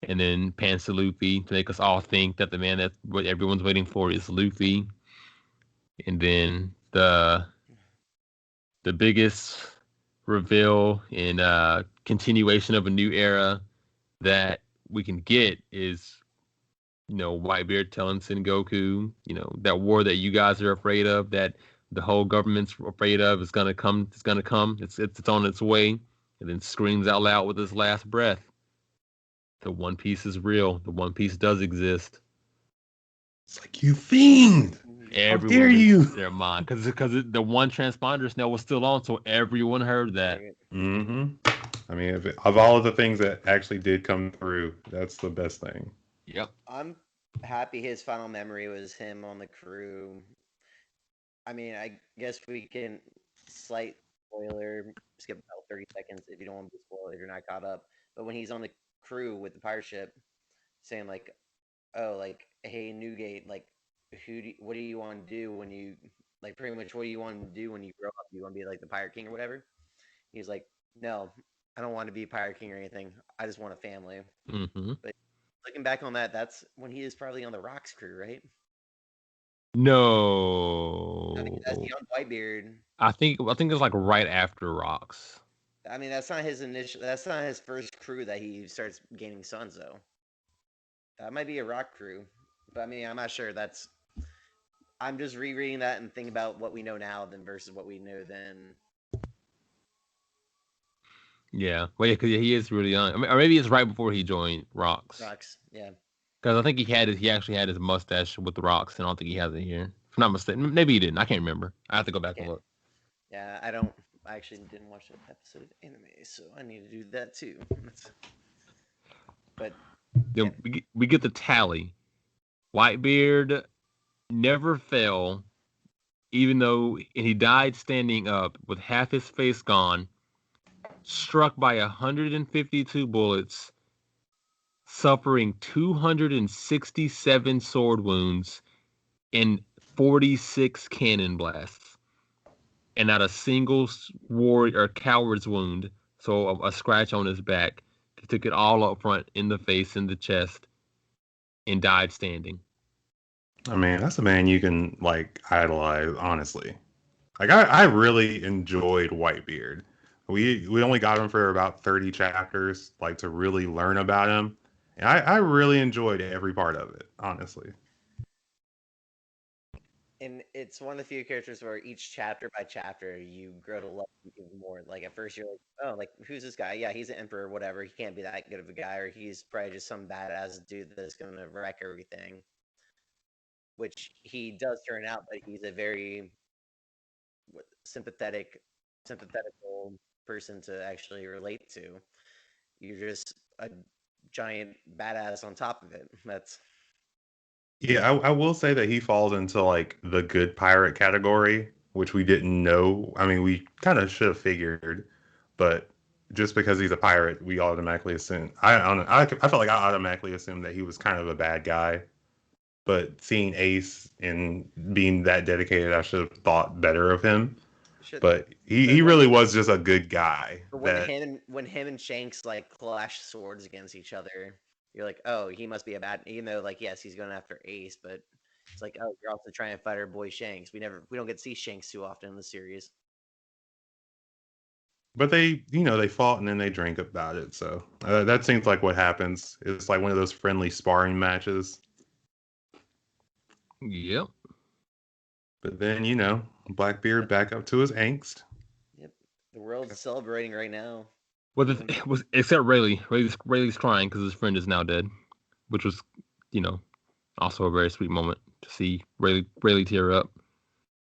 And then pans to Luffy to make us all think that the man that everyone's waiting for is Luffy. And then the biggest reveal in continuation of a new era that we can get is, Whitebeard telling Sengoku, that war that you guys are afraid of, that the whole government's afraid of, is gonna come. It's gonna come. It's on its way. And then screams out loud with his last breath, "The One Piece is real. The One Piece does exist." It's like, you fiend! How dare you? Their mind, because the one transponder snell was still on, so everyone heard that. Mm-hmm. I mean, of all of the things that actually did come through, that's the best thing. Yep. I'm happy his final memory was him on the crew. I mean, I guess we can slight spoiler, skip about 30 seconds if you don't want to be spoiled, if you're not caught up. But when he's on the crew with the pirate ship, saying like, "Oh, like, hey, Newgate, like, what do you want to do when you, like, pretty much what do you want to do when you grow up? Do you want to be like the Pirate King or whatever?" He's like, "No, I don't want to be Pirate King or anything. I just want a family." Mm-hmm. But looking back on that, that's when he is probably on the Rocks crew, right? No. I mean, that's young Whitebeard. I think it's like right after Rocks. I mean, that's not his initial. That's not his first crew that he starts gaining sons, though. That might be a rock crew, but I mean, I'm not sure. I'm just rereading that and thinking about what we know now than versus what we knew then. Yeah, well, yeah, because he is really young. I mean, or maybe it's right before he joined Rocks. Rocks, yeah. Because I think he actually had his mustache with the Rocks, and I don't think he has it here. If I'm not mistaken, maybe he didn't. I can't remember. I have to go back and look. Yeah, I actually didn't watch that episode of anime, so I need to do that too. But then we get the tally. Whitebeard never fell, even though he died standing up with half his face gone, struck by 152 bullets, suffering 267 sword wounds and 46 cannon blasts, and not a single warrior or coward's wound, so a scratch on his back. He took it all up front, in the face, in the chest, and died standing. I mean, that's a man you can like idolize, honestly. Like I really enjoyed Whitebeard. We only got him for about 30 chapters, like to really learn about him. And I really enjoyed every part of it, honestly. And it's one of the few characters where each chapter by chapter you grow to love him even more. Like at first you're like, "Oh, like who's this guy? Yeah, he's an emperor, whatever. He can't be that good of a guy, or he's probably just some badass dude that's gonna wreck everything." Which he does turn out, but he's a very sympathetical person to actually relate to. You're just a giant badass on top of it. That's Yeah, I will say that he falls into like the good pirate category, which we didn't know. I mean, we kind of should have figured, but just because he's a pirate, we automatically assume. I don't know. I felt like I automatically assumed that he was kind of a bad guy. But seeing Ace and being that dedicated, I should have thought better of him. But he really was just a good guy. When him and Shanks like clash swords against each other, you're like, oh, he must be a bad. Even though like yes, he's going after Ace, but it's like, oh, you're also trying to fight our boy Shanks. We don't get to see Shanks too often in the series. But they fought and then they drank about it. So that seems like what happens. It's like one of those friendly sparring matches. Yep. But then, Blackbeard back up to his angst. Yep. The world's celebrating right now. Except Rayleigh. Rayleigh's crying because his friend is now dead, which was, Also a very sweet moment to see Rayleigh tear up.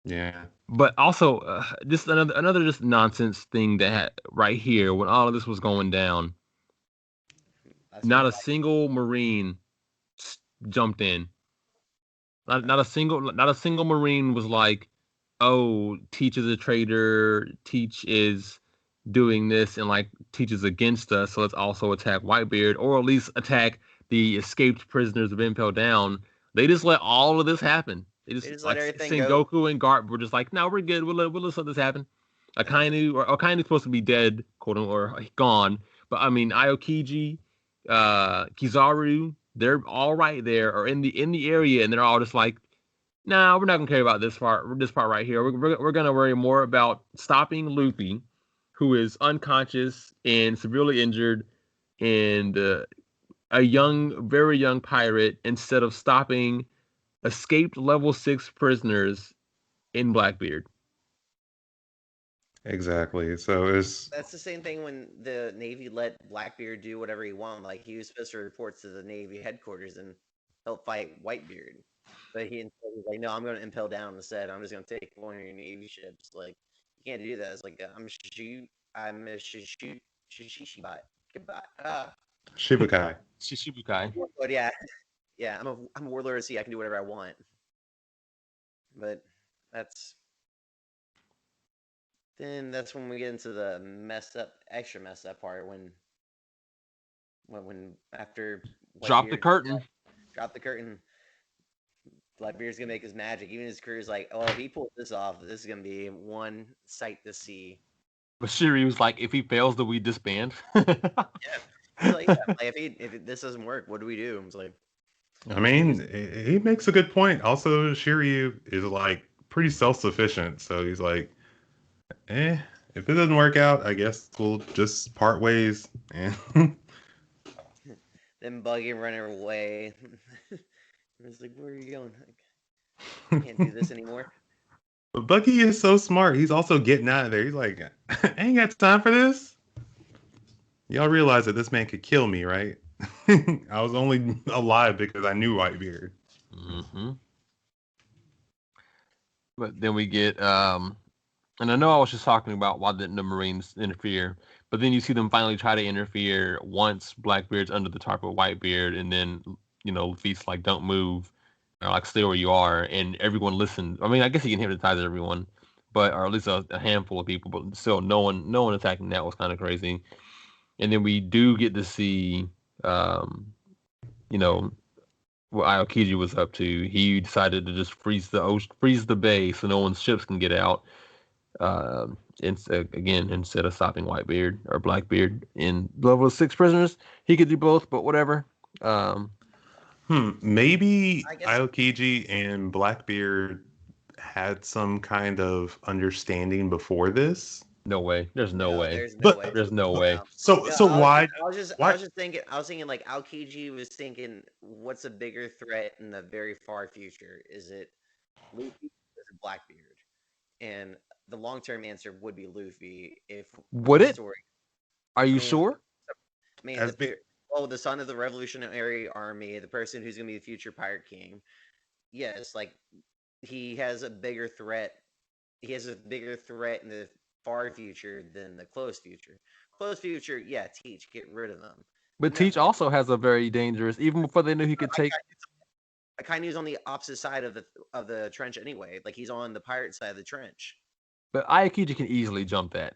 Yeah. But also, just another just nonsense thing that right here when all of this was going down, not a single Marine jumped in. Not a single Marine was like, "Oh, Teach is a traitor. Teach is doing this, and like Teach is against us. So let's also attack Whitebeard, or at least attack the escaped prisoners of Impel Down." They just let all of this happen. They just let like everything Sengoku go. and Garp were just like, "No, we're good. We'll let this happen." Akainu's supposed to be dead, quote unquote, or gone. But I mean, Aokiji, Kizaru, they're all right there or in the area, and they're all just like, "Nah, we're not gonna care about this part right here. We're gonna worry more about stopping Luffy, who is unconscious and severely injured, and a very young pirate, instead of stopping escaped level 6 prisoners in Blackbeard." Exactly. So it's That's the same thing when the Navy let Blackbeard do whatever he wanted. Like he was supposed to report to the Navy headquarters and help fight Whitebeard, but he instead was like, "No, I'm going to impel down instead. I'm just going to take one of your Navy ships." Like you can't do that. It's like I'm a Shishibai. Goodbye. Shibukai. Shishibukai. But yeah, yeah. I'm a warlord at sea. I can do whatever I want. But that's then that's when we get into the extra messed up part when after Drop the curtain. Drop the curtain. Blackbeard's gonna make his magic. Even his crew's like, "Oh, if he pulls this off, this is gonna be one sight to see." But Shiri was like, "If he fails, do we disband?" Yeah, like, if this doesn't work, what do we do? It's like, I mean, he makes a good point. Also, Shiryu is like pretty self-sufficient, so he's like, if it doesn't work out, I guess we'll just part ways. And then Buggy running away. It's like, where are you going? Like, I can't do this anymore. But Bucky is so smart. He's also getting out of there. He's like, I ain't got time for this. Y'all realize that this man could kill me, right? I was only alive because I knew Whitebeard. Mm-hmm. But then we get, and I know I was just talking about why didn't the Marines interfere, but then you see them finally try to interfere once Blackbeard's under the tarp of Whitebeard, and then, Luffy's like, "Don't move," or like, "Stay where you are," and everyone listened. I mean, I guess he can hypnotize everyone, but or at least a handful of people, but still, no one attacking that was kind of crazy. And then we do get to see, you know, what Aokiji was up to. He decided to just freeze the bay so no one's ships can get out. Instead of stopping Whitebeard or Blackbeard in level 6 prisoners, he could do both. But whatever. Maybe I guess Aokiji and Blackbeard had some kind of understanding before this. No way. There's no way. There's no But- way. There's no way. So why? I was just thinking like Aokiji was thinking, what's a bigger threat in the very far future? Is it Luffy or is it Blackbeard? And the long term answer would be Luffy. If Would the it? story, Are you mean, sure? I mean, As big, the son of the Revolutionary Army, the person who's gonna be the future Pirate King. Yes, like he has a bigger threat. He has a bigger threat in the far future than the close future. Close future, yeah, Teach, get rid of them. But No. Teach also has a very dangerous. Even before they knew he could take. Akainu's on the opposite side of the trench anyway. Like he's on the pirate side of the trench. But Aokiji can easily jump that.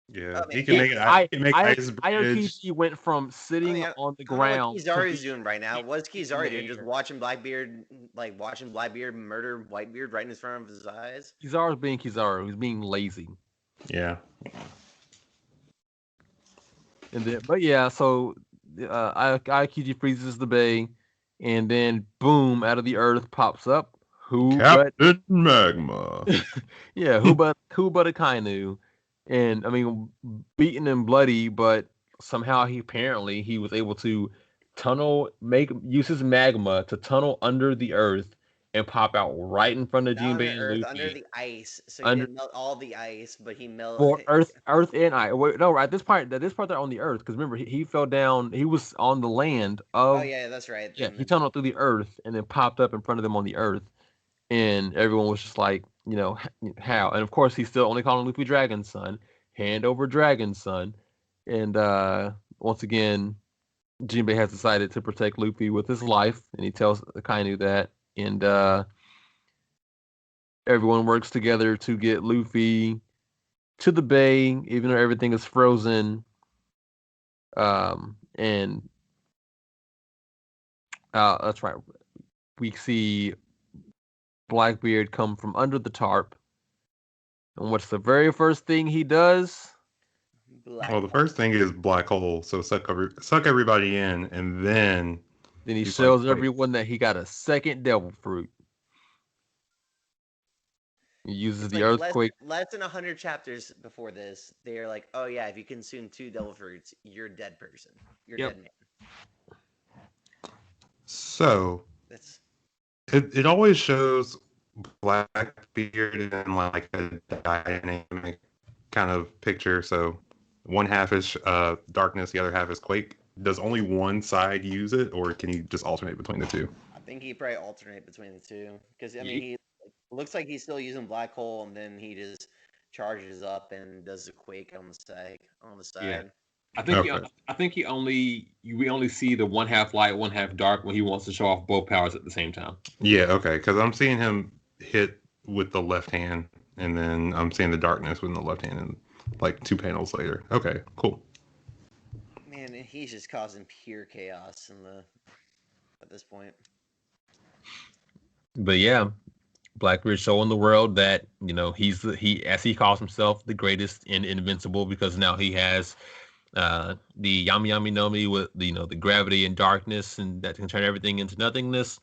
yeah, I he mean, can make it. He can make ice bridge. Aokiji went from sitting on the I don't know ground. what Kizaru's doing right now. What's in Kizaru the doing? Just air. watching Blackbeard murder Whitebeard right in front of his eyes. Kizaru's being Kizaru. He's being lazy. Yeah. And then, but yeah, so Aokiji freezes the bay, and then boom, out of the earth pops up Captain Magma. Yeah, who but Akainu, and I mean, beaten and bloody, but somehow he was able to use his magma to tunnel under the earth and pop out right in front of Not on Jinbei the and Earth, Luffy. under the ice. So he didn't melt all the ice, but he Well, melted. Earth and I. Wait, no, right. This part they're on the Earth because remember he fell down. He was on the land Oh of. yeah, that's right. Yeah, he tunneled through the Earth and then popped up in front of them on the Earth, and everyone was just like, how? And of course, he's still only calling Luffy Dragon's son, hand over Dragon's son, and once again, Jinbei has decided to protect Luffy with his life, and he tells Akainu that, and everyone works together to get Luffy to the bay, even though everything is frozen. And that's right. We see Blackbeard come from under the tarp. And what's the very first thing he does? Well, the first thing is black hole, so suck everybody in, and then he shows everyone that he got a second devil fruit. He uses the earthquake. Less than 100 chapters before this, they're like, oh yeah, if you consume 2 devil fruits, you're a dead person. You're a dead man. So it always shows Blackbeard in like a dynamic kind of picture. So one half is darkness, the other half is quake. Does only one side use it, or can he just alternate between the two? I think he probably alternate between the two because I mean he looks like he's still using black hole, and then he just charges up and does a quake on the side. Yeah. I think we only see the one half light, one half dark when he wants to show off both powers at the same time. Yeah, okay, because I'm seeing him hit with the left hand, and then I'm seeing the darkness with the left hand, and like 2 panels later. Okay, cool. Man, he's just causing pure chaos at this point. But yeah, Blackbeard showing the world that he as he calls himself the greatest and invincible because now he has the Yami Yami Nomi with the gravity and darkness, and that can turn everything into nothingness,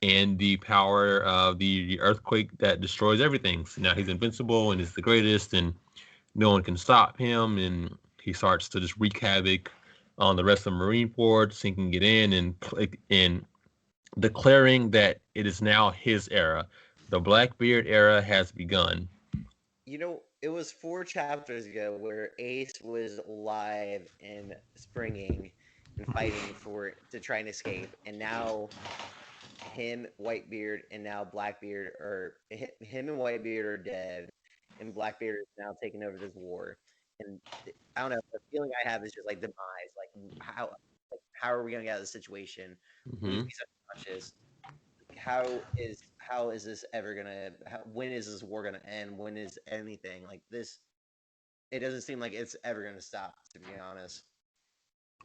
and the power of the earthquake that destroys everything. So now he's invincible and is the greatest, and no one can stop him. And he starts to just wreak havoc on the rest of Marineford, sinking it in and declaring that it is now his era. The Blackbeard era has begun. It was 4 chapters ago where Ace was alive and springing and fighting to try and escape, and now him, Whitebeard, and now Blackbeard him and Whitebeard are dead, and Blackbeard is now taking over this war. And I don't know, the feeling I have is just like demise. Like how are we gonna get out of this situation? Luffy's unconscious. How is this ever gonna? When is this war gonna end? When is anything like this? It doesn't seem like it's ever gonna stop. To be honest.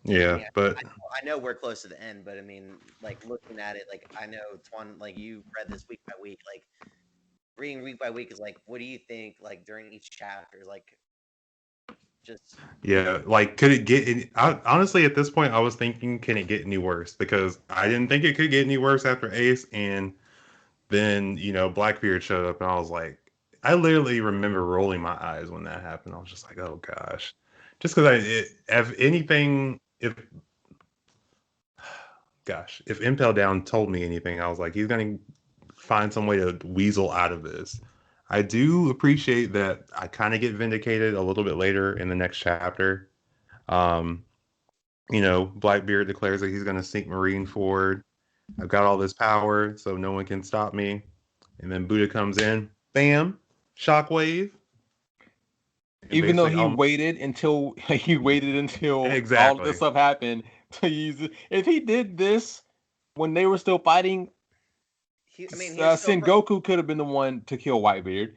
Yeah, but I know we're close to the end, but I mean, like looking at it, like I know Twan, like you read this week by week, like reading week by week is like, what do you think? Like during each chapter, like just like could it get any, honestly at this point I was thinking, can it get any worse? Because I didn't think it could get any worse after Ace, and then Blackbeard showed up, and I was like, I literally remember rolling my eyes when that happened. I was just like, oh gosh, just because if Impel Down told me anything, I was like, he's gonna find some way to weasel out of this. I do appreciate that I kind of get vindicated a little bit later in the next chapter. Blackbeard declares that he's going to sink Marineford. I've got all this power, so no one can stop me. And then Buddha comes in, bam, shockwave. Even though he waited until exactly all this stuff happened to use it. If he did this when they were still fighting, Sengoku could have been the one to kill Whitebeard,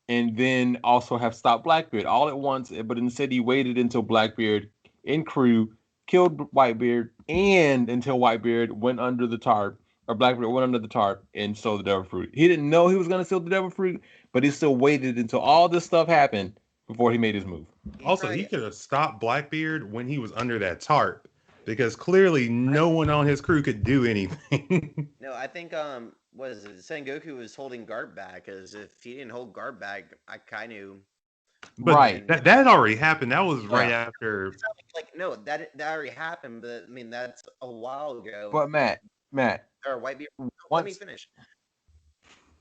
and then also have stopped Blackbeard all at once. But instead, he waited until Blackbeard and crew killed Whitebeard, and until Whitebeard went under the tarp, or Blackbeard went under the tarp and stole the devil fruit. He didn't know he was going to steal the devil fruit, but he still waited until all this stuff happened before he made his move. Also, he could have stopped Blackbeard when he was under that tarp, because clearly no one on his crew could do anything. No, I think was it Sengoku was holding Garp back, because if he didn't hold Garp back, Akainu. But that had already happened. That was right after. No, that already happened. But I mean, that's a while ago. But Matt, or Whitebeard. Let me finish.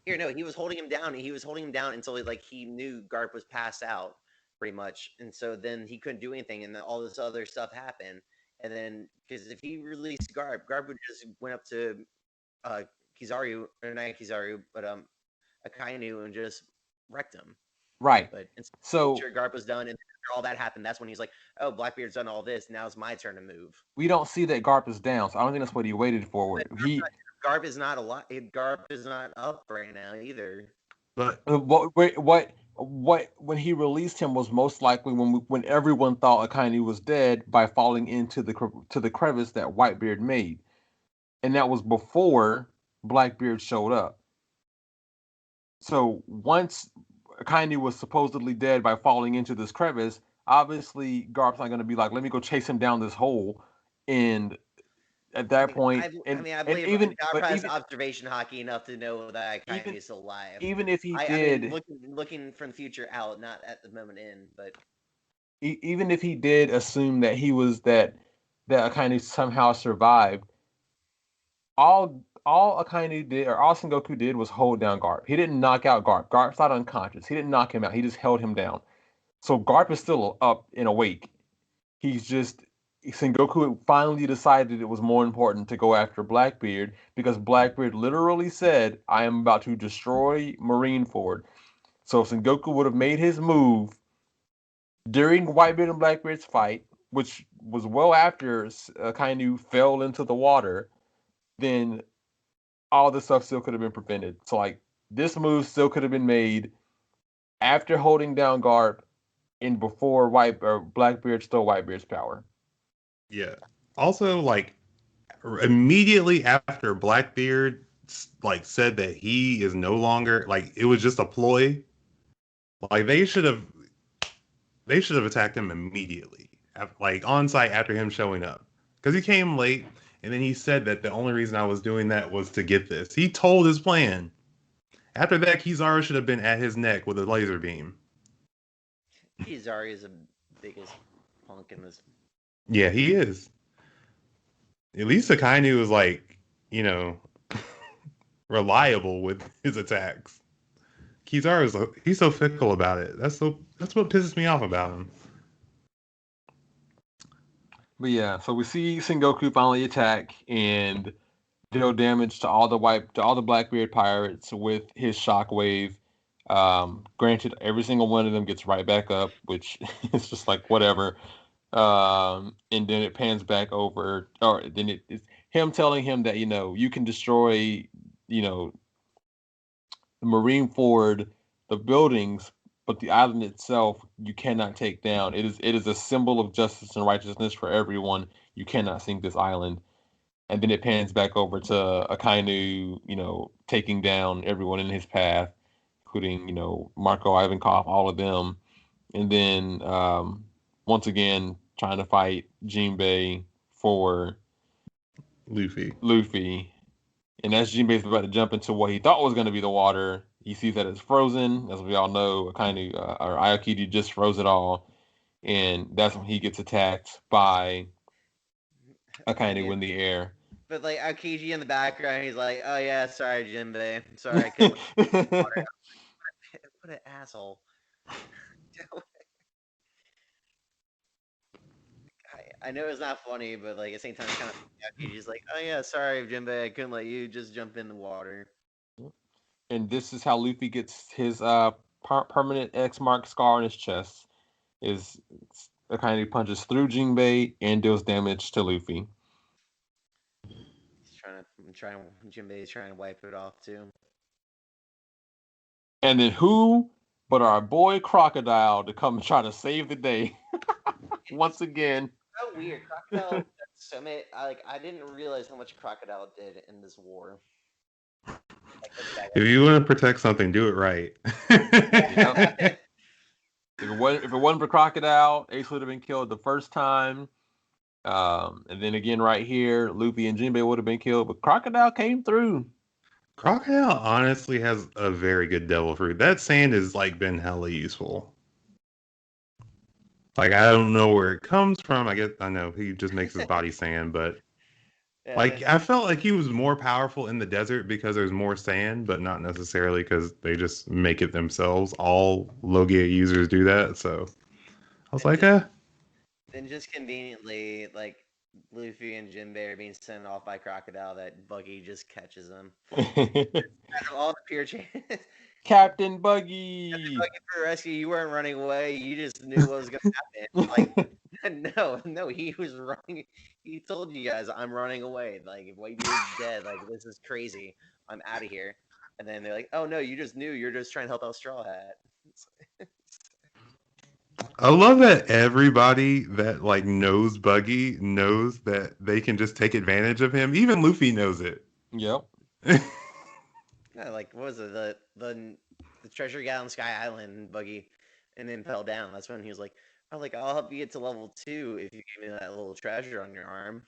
Here, no, he was holding him down. He was holding him down until he knew Garp was passed out, pretty much, and so then he couldn't do anything, and then all this other stuff happened. And then because if he released Garp would just went up to Kizaru, or not Kizaru, but Akainu, and just wrecked him. Right. But so sure Garp was done, and after all that happened, that's when he's like, "Oh, Blackbeard's done all this. Now it's my turn to move." We don't see that Garp is down, so I don't think that's what he waited for. Garp is not Garp is not up right now either. But what when he released him was most likely when everyone thought Akainu was dead by falling into the crevice that Whitebeard made, and that was before Blackbeard showed up. So once Akainu was supposedly dead by falling into this crevice, obviously Garp's not going to be like, let me go chase him down this hole, and at that point, I believe even Garp has observation hockey enough to know that Akainu is still alive. Even if he did, looking from the future out, not at the moment in, but even if he did assume that he was that Akainu somehow survived, all Akainu did, or all Sengoku did, was hold down Garp. He didn't knock out Garp. Garp's not unconscious. He didn't knock him out. He just held him down. So Garp is still up and awake. Sengoku finally decided it was more important to go after Blackbeard because Blackbeard literally said, I am about to destroy Marineford. So Sengoku would have made his move during Whitebeard and Blackbeard's fight, which was well after Akainu fell into the water, then all this stuff still could have been prevented. So this move still could have been made after holding down Garp and before Blackbeard stole Whitebeard's power. Yeah. Also, immediately after Blackbeard said that he is no longer it was just a ploy. They should have attacked him immediately, on site after him showing up, because he came late, and then he said that the only reason I was doing that was to get this. He told his plan. After that, Kizaru should have been at his neck with a laser beam. Kizaru is the biggest punk in this. Yeah, he is. At least Akainu is reliable with his attacks. Kizaru he's so fickle about it. That's what pisses me off about him. But yeah, so we see Sengoku finally attack and deal damage to all the Blackbeard pirates with his shockwave. Granted, every single one of them gets right back up, which is just whatever. And then it pans back over, or then it's him telling him that you can destroy the Marineford, the buildings, but the island itself you cannot take down. It is a symbol of justice and righteousness for everyone. You cannot sink this island. And then it pans back over to Akainu, taking down everyone in his path, including Marco Ivankov, all of them, and then once again trying to fight Jinbei for Luffy. And as Jinbei's about to jump into what he thought was going to be the water, he sees that it's frozen. As we all know, or Aokiji just froze it all. And that's when he gets attacked by Akainu in the air. But Aokiji in the background, he's like, "Oh yeah, sorry, Jinbei. Sorry, I couldn't." What an asshole. I know it's not funny, but at the same time, it's kind of Aokiji's like, "Oh yeah, sorry, Jinbei, I couldn't let you just jump in the water." And this is how Luffy gets his permanent X mark scar on his chest. Is Akainu punches through Jinbei and deals damage to Luffy. Jinbei's trying to wipe it off too. And then who but our boy Crocodile to come and try to save the day once again. So weird. Crocodile. I didn't realize how much Crocodile did in this war. If you want to protect something, do it right. If it wasn't for Crocodile, Ace would have been killed the first time. And then again, right here, Luffy and Jinbei would have been killed, but Crocodile came through. Crocodile honestly has a very good devil fruit. That sand has been hella useful. I don't know where it comes from. I know he just makes his body sand, but Yeah, Like, I felt like he was more powerful in the desert because there's more sand, but not necessarily because they just make it themselves. All Logia users do that, so I was like, then just conveniently, like Luffy and Jinbei are being sent off by Crocodile, that Buggy just catches them. Out of all the pure chances, Captain Buggy. Buggy for rescue, you weren't running away. You just knew what was going to happen. Like, no, he was running. He told you guys, I'm running away. Like, wait, you're dead. Like, this is crazy. I'm out of here. And then they're like, oh no, you just knew. You're just trying to help out Straw Hat. I love that everybody that like knows Buggy knows that they can just take advantage of him. Even Luffy knows it. Yep. Yeah, like what was it? The treasure guy on Sky Island, Buggy, and then fell down. That's when he was like, "Oh, like I'll help you get to level 2 if you give me that little treasure on your arm."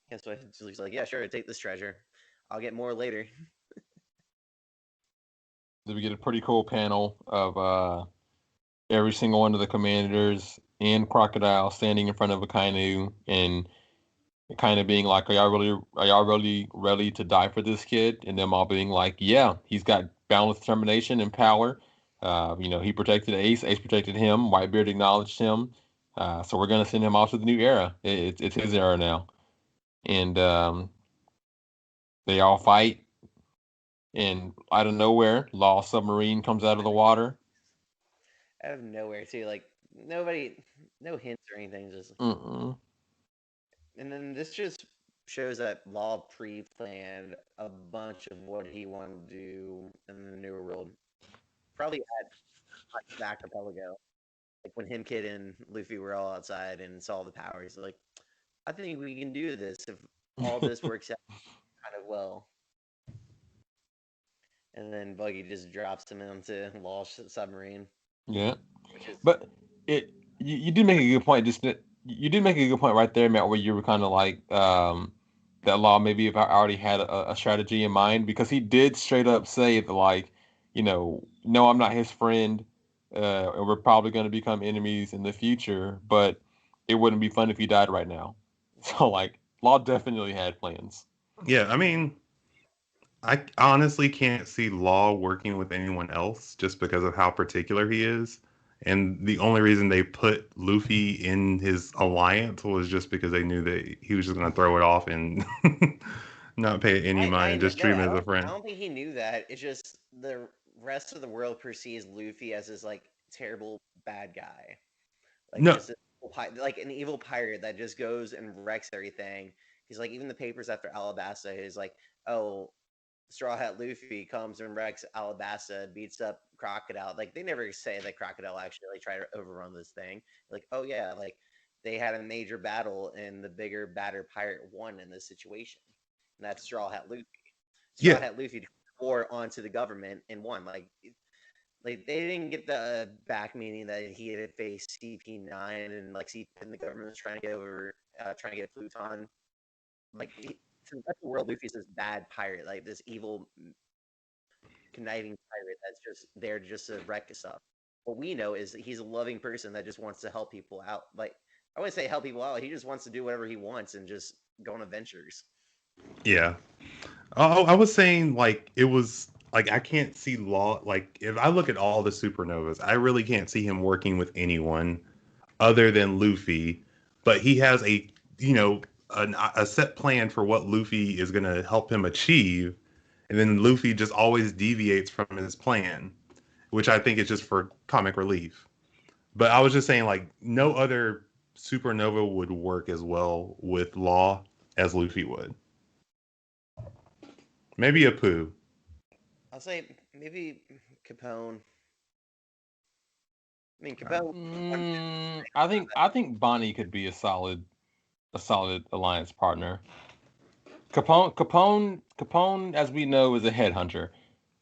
Guess what? He's like, "Yeah, sure, take this treasure. I'll get more later." Did we get a pretty cool panel of every single one of the commanders and Crocodile standing in front of Akainu and kind of being like, are y'all really ready to die for this kid? And them all being like, yeah, he's got boundless determination and power. He protected Ace. Ace protected him. Whitebeard acknowledged him. So we're gonna send him off to the new era. It's his era now. And they all fight. And out of nowhere, Law submarine comes out of the water. Out of nowhere too, like nobody, no hints or anything, just. Mm-mm. And then this just shows that Law pre-planned a bunch of what he wanted to do in the New World. Probably at like the archipelago, like when him, Kid, and Luffy were all outside and saw the powers. Like, I think we can do this if all this works out kind of well. And then Buggy just drops him into Law's submarine. Yeah. Which is, But you did make a good point. You did make a good point right there, Matt, where you were kind of like that Law maybe if I already had a strategy in mind because he did straight up say that like, no, I'm not his friend, and we're probably going to become enemies in the future, but it wouldn't be fun if he died right now. So like, Law definitely had plans. Yeah, I mean, I honestly can't see Law working with anyone else just because of how particular he is. And the only reason they put Luffy in his alliance was just because they knew that he was just going to throw it off and not pay it any mind and just treat him as a I friend. don't think he knew that. It's just the rest of the world perceives Luffy as this like terrible bad guy, like No, just like an evil pirate that just goes and wrecks everything. He's like even the papers after Alabasta is like, oh, Straw Hat Luffy comes and wrecks Alabasta, beats up Crocodile. Like they never say that Crocodile actually like tried to overrun this thing. Like, oh yeah, like they had a major battle and the bigger, badder pirate won in this situation. And that's Straw Hat Luffy. Straw yeah, Hat Luffy tore onto the government and won. Like they didn't get the back meaning that he had faced CP9 and like CP and the government was trying to get over, trying to get Pluton. Like to the rest of the world, Luffy's this bad pirate, like this evil, conniving pirate that's just there just to wreck stuff. What we know is that he's a loving person that just wants to help people out. Like I wouldn't say help people out. He just wants to do whatever he wants and just go on adventures. yeah. Oh, I was saying like it was like I can't see Law like if I look at all the supernovas, I really can't see him working with anyone other than Luffy. But he has you know a set plan for what Luffy is going to help him achieve, and then Luffy just always deviates from his plan, which I think is just for comic relief. But I was just saying like no other supernova would work as well with Law as Luffy would. Maybe a poo. I'll say maybe Capone. I mean Capone. I think Bonnie could be a solid alliance partner. Capone, as we know, is a headhunter.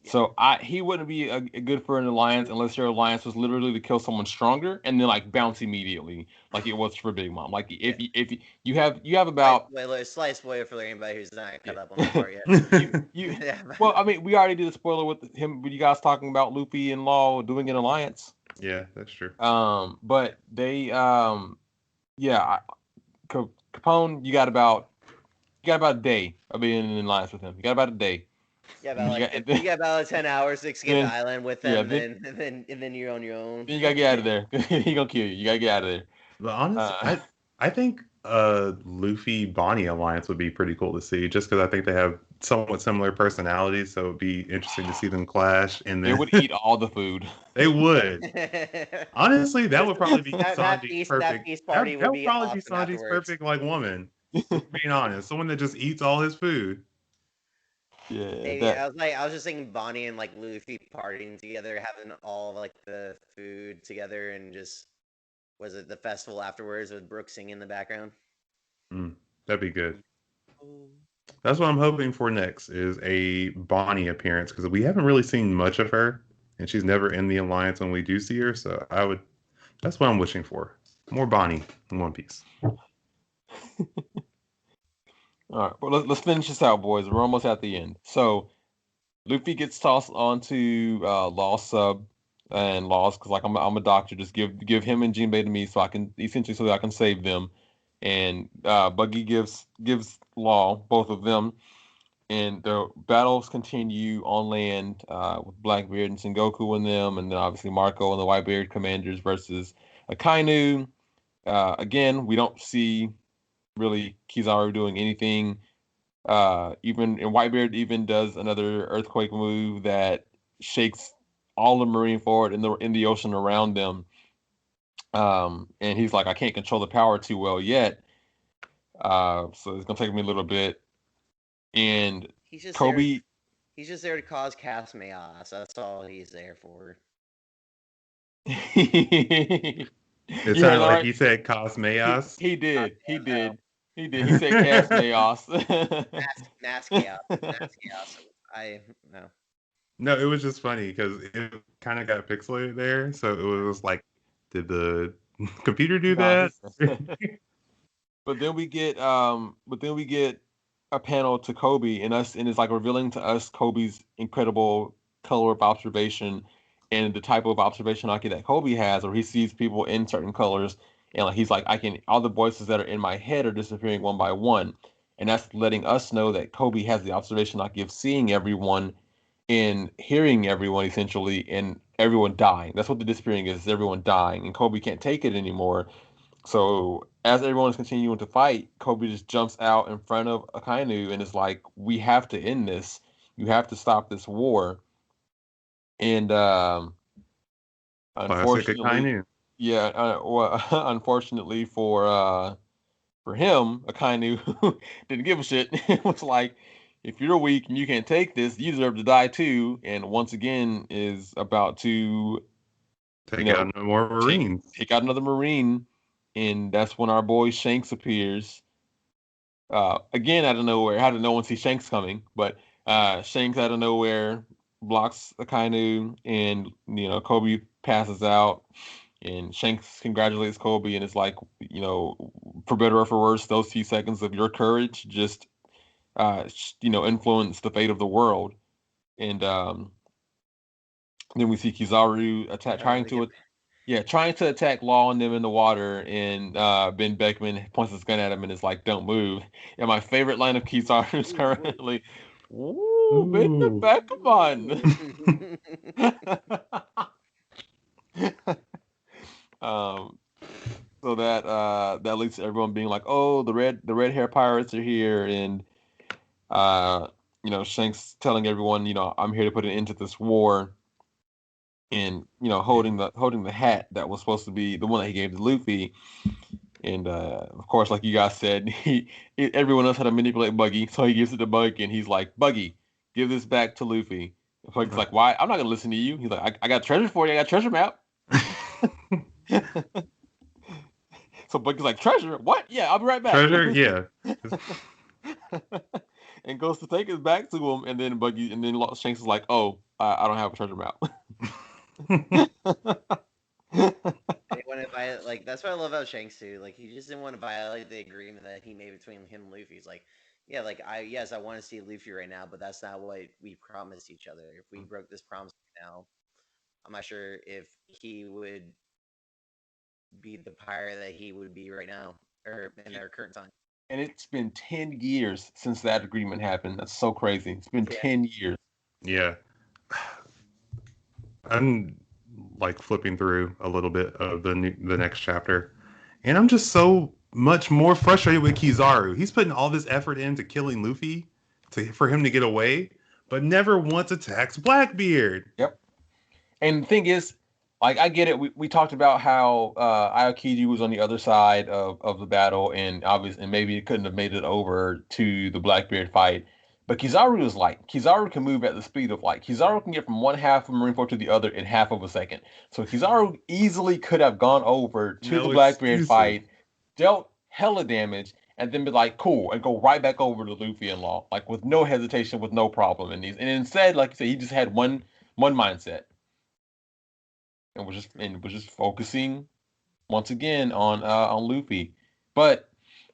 So he wouldn't be a good for an alliance unless your alliance was literally to kill someone stronger and then like bounce immediately, like it was for Big Mom. Like if you have about Slight spoiler for anybody who's not caught up on the part yet. Well, I mean, we already did a spoiler with him, with you guys talking about Luffy and Law doing an alliance. Yeah, that's true. But they Capone, you got about got about a day of being in alliance with him. You got about a day. Yeah, you got about 10 hours to escape the island with them, yeah, and then you're on your own. Then you gotta get out of there. He gonna kill you. You gotta get out of there. But honestly, I think Luffy Bonnie alliance would be pretty cool to see, just because I think they have somewhat similar personalities. So it'd be interesting to see them clash. And They then would eat all the food. They would. Honestly, that would probably be that Sanji's perfect. That feast party That would would be probably be awesome Sanji's afterwards. perfect like woman. Being honest, someone that just eats all his food. Yeah, Maybe I was just thinking Bonnie and like Luffy partying together, having all like the food together, and just was it the festival afterwards with Brooke singing in the background? That'd be good. That's what I'm hoping for next is a Bonnie appearance because we haven't really seen much of her, and she's never in the alliance when we do see her. So that's what I'm wishing for. More Bonnie in One Piece. All right, well let's finish this out, boys. We're almost at the end. So Luffy gets tossed onto Law's sub, and Law's because like I'm a doctor. Just give him and Jinbei to me so I can save them. And Buggy gives Law both of them, and the battles continue on land with Blackbeard and Sengoku and them, and then obviously Marco and the Whitebeard commanders versus Akainu. Again, we don't see really Kizaru doing anything. Even and Whitebeard even does another earthquake move that shakes all of Marineford in the ocean around them. And he's like, I can't control the power too well yet. So it's gonna take me a little bit. And he's just Kobe, he's just there to cause chaos. That's all he's there for. It sounded like he said Cosmeos. He did. He said Cosmeos. Mass chaos. Mass chaos. I no. No, it was just funny because it kind of got pixelated there. So it was like, did the computer do that? But then we get a panel to Kobe and it's like revealing to us Kobe's incredible color of observation and the type of observation Aki that Kobe has, where he sees people in certain colors and like he's like, all the voices that are in my head are disappearing one by one. And that's letting us know that Kobe has the observation Aki of seeing everyone and hearing everyone essentially and everyone dying. That's what the disappearing is everyone dying. And Kobe can't take it anymore. So as everyone is continuing to fight, Kobe just jumps out in front of Akainu and is like, "We have to end this. You have to stop this war." And unfortunately, unfortunately for him, Akainu didn't give a shit. It was like, if you're weak and you can't take this, you deserve to die too. And once again, is about to take out no more Marines. Take out another Marine. And that's when our boy Shanks appears. Again, out of nowhere. How did no one see Shanks coming? But Shanks out of nowhere blocks Akainu, and Kobe passes out, and Shanks congratulates Kobe, and it's like, for better or for worse, those few seconds of your courage just influence the fate of the world. And then we see Kizaru trying to attack Law and them in the water, and Ben Beckman points his gun at him and is like, "Don't move." And my favorite line of Kizaru is currently, "Ooh, Ben the Beckman." So that leads to everyone being like, "Oh, the red hair pirates are here," and Shanks telling everyone, "I'm here to put an end to this war." And holding the hat that was supposed to be the one that he gave to Luffy, and of course, like you guys said, everyone else had to manipulate Buggy, so he gives it to Buggy, and he's like, "Buggy, give this back to Luffy." Buggy's like, "Why? I'm not gonna listen to you." He's like, "I got treasure for you. I got treasure map." So Buggy's like, "Treasure? What? Yeah, I'll be right back." Treasure? Yeah. And goes to take it back to him, and then Shanks is like, "Oh, I don't have a treasure map." That's what I love about Shanks too. Like, he just didn't want to violate the agreement that he made between him and Luffy. He's like, yeah, like I want to see Luffy right now, but that's not what we promised each other. If we broke this promise right now, I'm not sure if he would be the pirate that he would be right now or in our current time. And it's been 10 years since that agreement happened. That's so crazy. It's been 10 years. Yeah. I'm like flipping through a little bit of the next chapter, and I'm just so much more frustrated with Kizaru. He's putting all this effort into killing Luffy for him to get away, but never once attacks Blackbeard. Yep. And the thing is, like, I get it. We talked about how Aokiji was on the other side of the battle, and obviously, and maybe it couldn't have made it over to the Blackbeard fight. But Kizaru is light. Kizaru can move at the speed of light. Kizaru can get from one half of Marineford to the other in half of a second. So Kizaru easily could have gone over to the Blackbeard fight, dealt hella damage, and then be like, cool, and go right back over to Luffy and Law, like with no hesitation, with no problem. And instead, like you said, he just had one mindset. And was just focusing once again on Luffy. But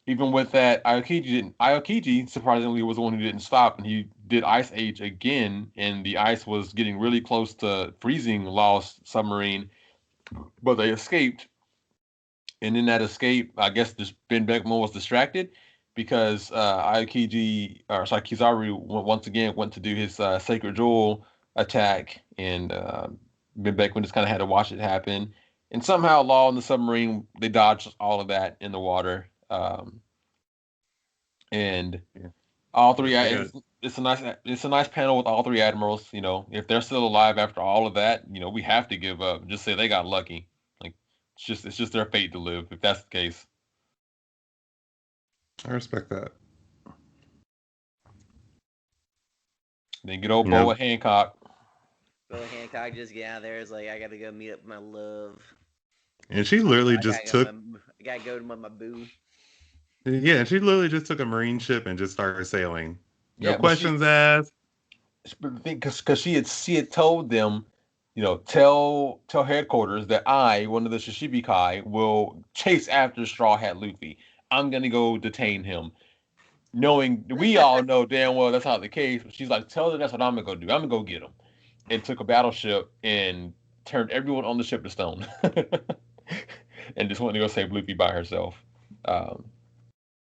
even with that, Aokiji surprisingly was the one who didn't stop, and he did Ice Age again, and the ice was getting really close to freezing Law's submarine, but they escaped. And in that escape, I guess Ben Beckman was distracted because Kizaru once again went to do his Sacred Jewel attack, and Ben Beckman just kind of had to watch it happen. And somehow Law and the submarine, they dodged all of that in the water. And all three, it's a nice panel with all three admirals. You know, if they're still alive after all of that, you know, we have to give up. Just say they got lucky. Like it's just their fate to live if that's the case. I respect that. Then good old Boa Hancock. Boa Hancock just get out there. It's like, I gotta go meet up with my love. And she literally just took. I gotta go to my boo. Yeah, and she literally just took a marine ship and just started sailing. No questions asked. Because she had told them, you know, tell headquarters that I, one of the Shishibikai, will chase after Straw Hat Luffy. I'm gonna go detain him. Knowing we all know damn well that's not the case. She's like, tell them that's what I'm gonna go do. I'm gonna go get him. And took a battleship and turned everyone on the ship to stone. And just went to go save Luffy by herself.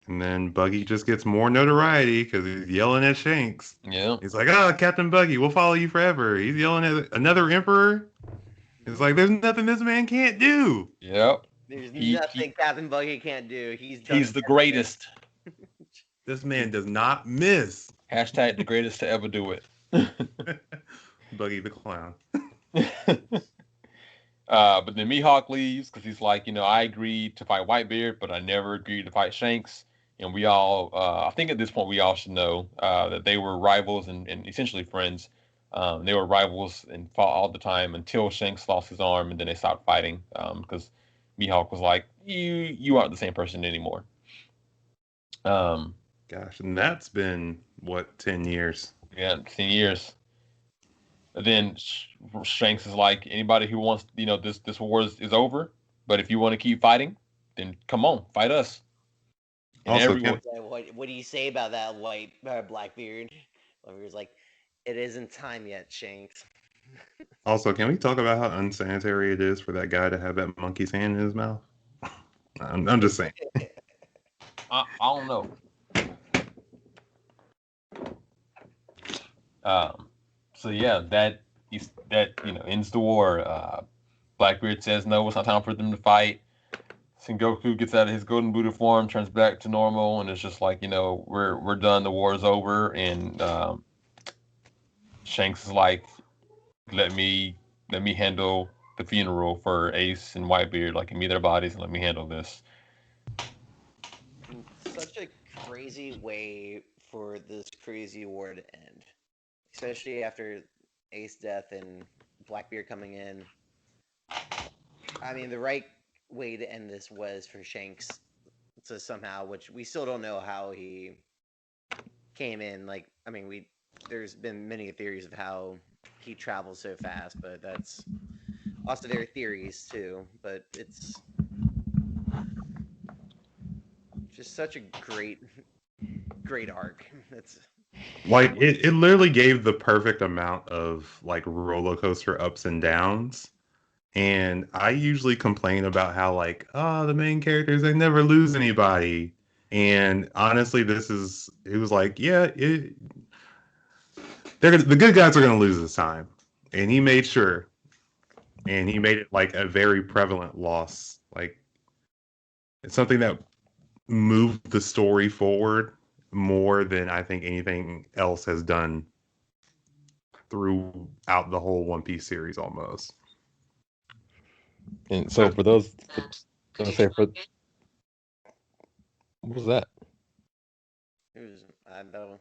And then Buggy just gets more notoriety because he's yelling at Shanks. Yeah. He's like, Captain Buggy, we'll follow you forever. He's yelling at another emperor. It's like, there's nothing this man can't do. Yep. There's nothing Captain Buggy can't do. He's the greatest. This man does not miss. Hashtag the greatest to ever do it. Buggy the Clown. But then Mihawk leaves because he's like, you know, I agreed to fight Whitebeard, but I never agreed to fight Shanks. And we all, I think at this point, we all should know that they were rivals and essentially friends. They were rivals and fought all the time until Shanks lost his arm, and then they stopped fighting because Mihawk was like, you aren't the same person anymore. Gosh, and that's been, what, 10 years? Yeah, 10 years. And then Shanks is like, anybody who wants, you know, this war is over, but if you want to keep fighting, then come on, fight us. And also, what do you say about that Blackbeard? Blackbeard's like, it isn't time yet, Shanks. Also, can we talk about how unsanitary it is for that guy to have that monkey's hand in his mouth? I'm just saying. I don't know. So yeah, that ends the war. Blackbeard says no, it's not time for them to fight. Sengoku gets out of his golden Buddha form, turns back to normal, and it's just like, you know, we're done. The war is over, and Shanks is like, let me handle the funeral for Ace and Whitebeard. Like, give me their bodies and let me handle this. Such a crazy way for this crazy war to end, especially after Ace death and Blackbeard coming in. I mean, the right way to end this was for Shanks to somehow, which we still don't know how he came in. Like, I mean, there's been many theories of how he travels so fast, but that's also their theories too. But it's just such a great arc. It's like it literally gave the perfect amount of like roller coaster ups and downs. And I usually complain about how like, the main characters, they never lose anybody. And honestly, it was like, yeah, the good guys are going to lose this time. And he made sure. And he made it like a very prevalent loss. Like, it's something that moved the story forward more than I think anything else has done throughout the whole One Piece series almost. And so for those, what was that? I know,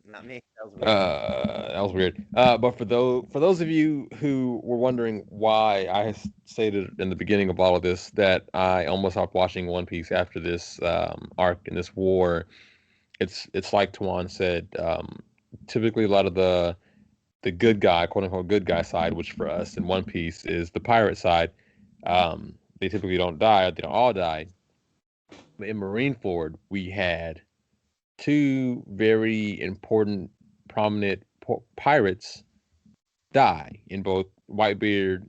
not me. That was weird. But for those of you who were wondering why I stated in the beginning of all of this that I almost stopped watching One Piece after this arc in this war, it's like Tuan said. Typically, a lot of the good guy, quote unquote, good guy side, which for us in One Piece is the pirate side. They typically don't die. They don't all die. But in Marineford, we had two very important, prominent pirates die in both Whitebeard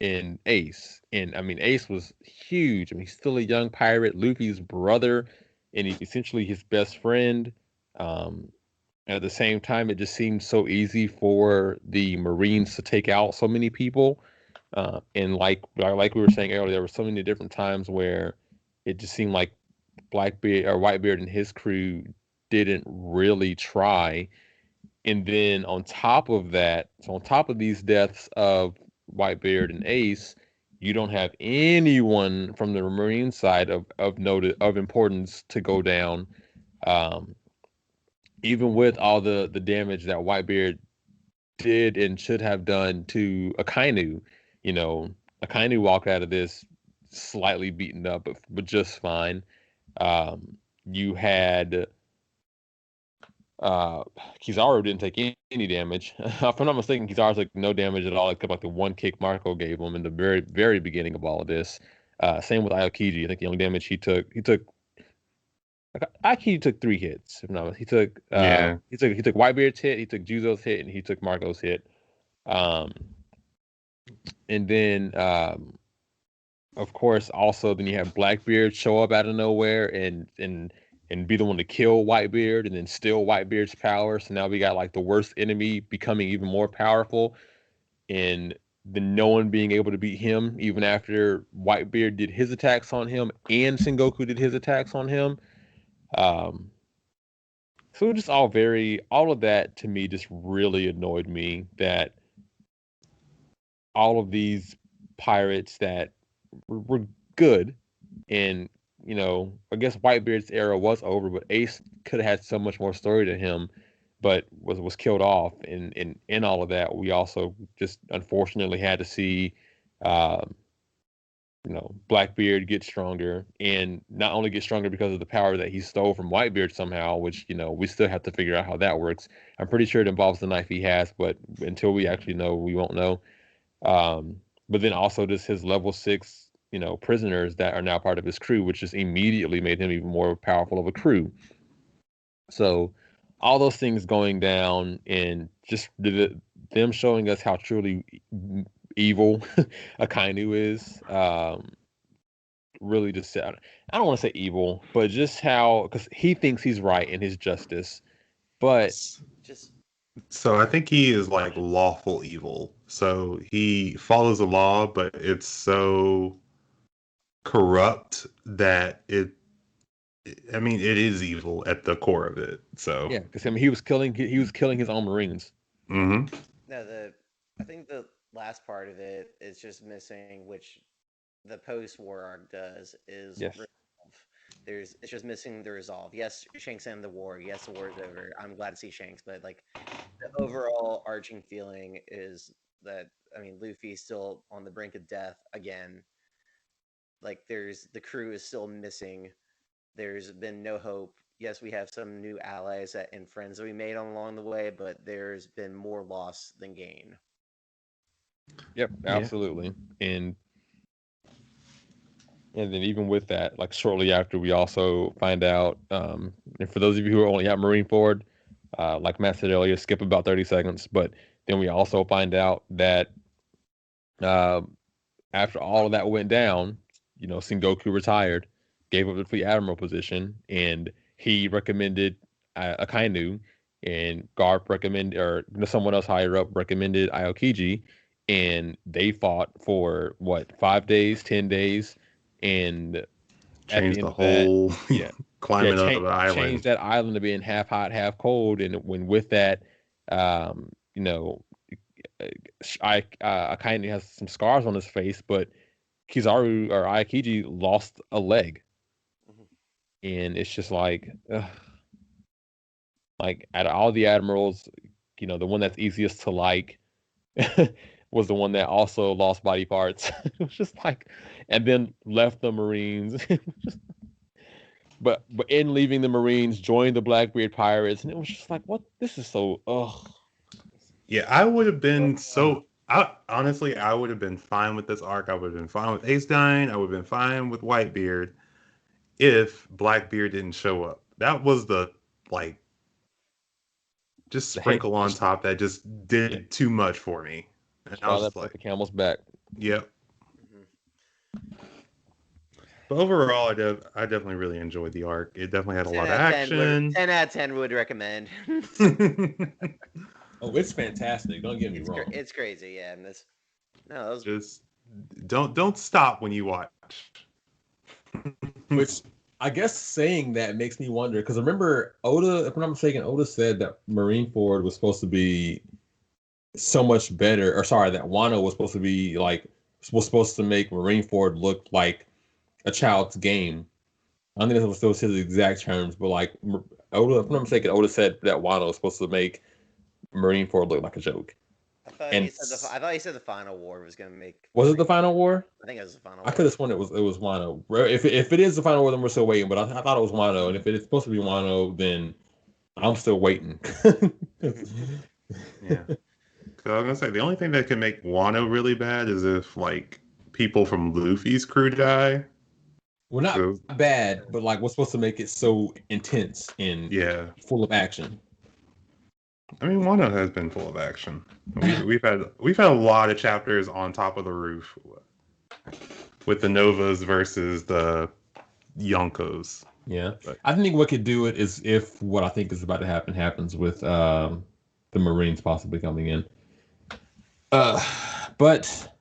and Ace. And I mean, Ace was huge. I mean, he's still a young pirate, Luffy's brother, and he's essentially his best friend. And at the same time, it just seemed so easy for the Marines to take out so many people. And like we were saying earlier, there were so many different times where it just seemed like Blackbeard or Whitebeard and his crew didn't really try. And then on top of that, so on top of these deaths of Whitebeard and Ace, you don't have anyone from the Marine side of note of importance to go down. Even with all the damage that Whitebeard did and should have done to Akainu, Akainu walked out of this slightly beaten up, but just fine. You had Kizaru didn't take any damage. If I'm not mistaken, Kizaru took no damage at all, except like the one kick Marco gave him in the very, very beginning of all of this. Same with Aokiji. I think the only damage he took Aokiji took 3 hits. If not, he took Whitebeard's hit, he took Juzo's hit, and he took Marco's hit. And then of course, also then you have Blackbeard show up out of nowhere and be the one to kill Whitebeard and then steal Whitebeard's power. So now we got like the worst enemy becoming even more powerful, and then no one being able to beat him even after Whitebeard did his attacks on him and Sengoku did his attacks on him. So just all of that to me just really annoyed me, that all of these pirates that were good, and I guess Whitebeard's era was over, but Ace could have had so much more story to him, but was killed off. And in all of that, we also just unfortunately had to see Blackbeard get stronger, and not only get stronger because of the power that he stole from Whitebeard somehow, which we still have to figure out how that works. I'm pretty sure it involves the knife he has, but until we actually know, we won't know. But then also just his level 6 prisoners that are now part of his crew, which just immediately made him even more powerful of a crew. So all those things going down, and just them showing us how truly evil Akainu is, really just I don't want to say evil, but just how, because he thinks he's right in his justice, but so I think he is like lawful evil. So he follows the law, but it's so corrupt that it is evil at the core of it. So yeah, because he was killing his own Marines. Mm-hmm. No, I think the last part of it is just missing, which the post-war arc does, is yes. resolve. It's just missing the resolve. Yes, Shanks ended the war. Yes, the war is over. I'm glad to see Shanks, but like the overall arching feeling is that Luffy's still on the brink of death again. Like the crew is still missing. There's been no hope. Yes, we have some new allies and friends that we made along the way, but there's been more loss than gain. Yep, absolutely. Yeah. And then even with that, like shortly after, we also find out, and for those of you who are only at Marineford, like Matt said earlier, skip about 30 seconds, but then we also find out that after all of that went down, Sengoku retired, gave up the fleet admiral position, and he recommended Akainu, and Garp recommended, or someone else higher up recommended Aokiji, and they fought for what, 5 days, 10 days, and at the Change end the of that, whole yeah, climate of the island. change that island to being half hot, half cold, and when with that, you know, Akainu has some scars on his face, but Kizaru or Aokiji lost a leg, and it's just like, like out of all the admirals, the one that's easiest to like was the one that also lost body parts. It was just like, and then left the Marines. but in leaving the Marines, joined the Blackbeard Pirates, and it was just like, what? This is so Yeah, I would have been honestly, I would have been fine with this arc. I would have been fine with Ace dying. I would have been fine with Whitebeard if Blackbeard didn't show up. That was the just sprinkle on top that just did too much for me. And I was just like, the camel's back. Yep. But overall, I definitely really enjoyed the arc. It definitely had a lot of action. 10 out of 10 would recommend. Oh, it's fantastic. Don't get me wrong. It's crazy, yeah. And that was just don't stop when you watch. Which I guess saying that makes me wonder, because remember Oda, if I'm not mistaken, Oda said that Marineford was supposed to be so much better, or sorry, that Wano was supposed to be was supposed to make Marineford look like a child's game. I don't think that was his exact terms, but Oda, if I'm not mistaken, Oda said that Wano was supposed to make Marineford look like a joke. I thought he said the final war was going to make. Was it the final war? I think it was the final war. I could have sworn it was Wano. If it is the final war, then we're still waiting. But I thought it was Wano, and if it is supposed to be Wano, then I'm still waiting. Yeah. So I was gonna say the only thing that can make Wano really bad is if people from Luffy's crew die. Well, not bad, but what's supposed to make it so intense and full of action. I mean, Wano has been full of action. We've had a lot of chapters on top of the roof with the Novas versus the Yonkos. Yeah, but I think what could do it is if what I think is about to happen happens with the Marines possibly coming in. But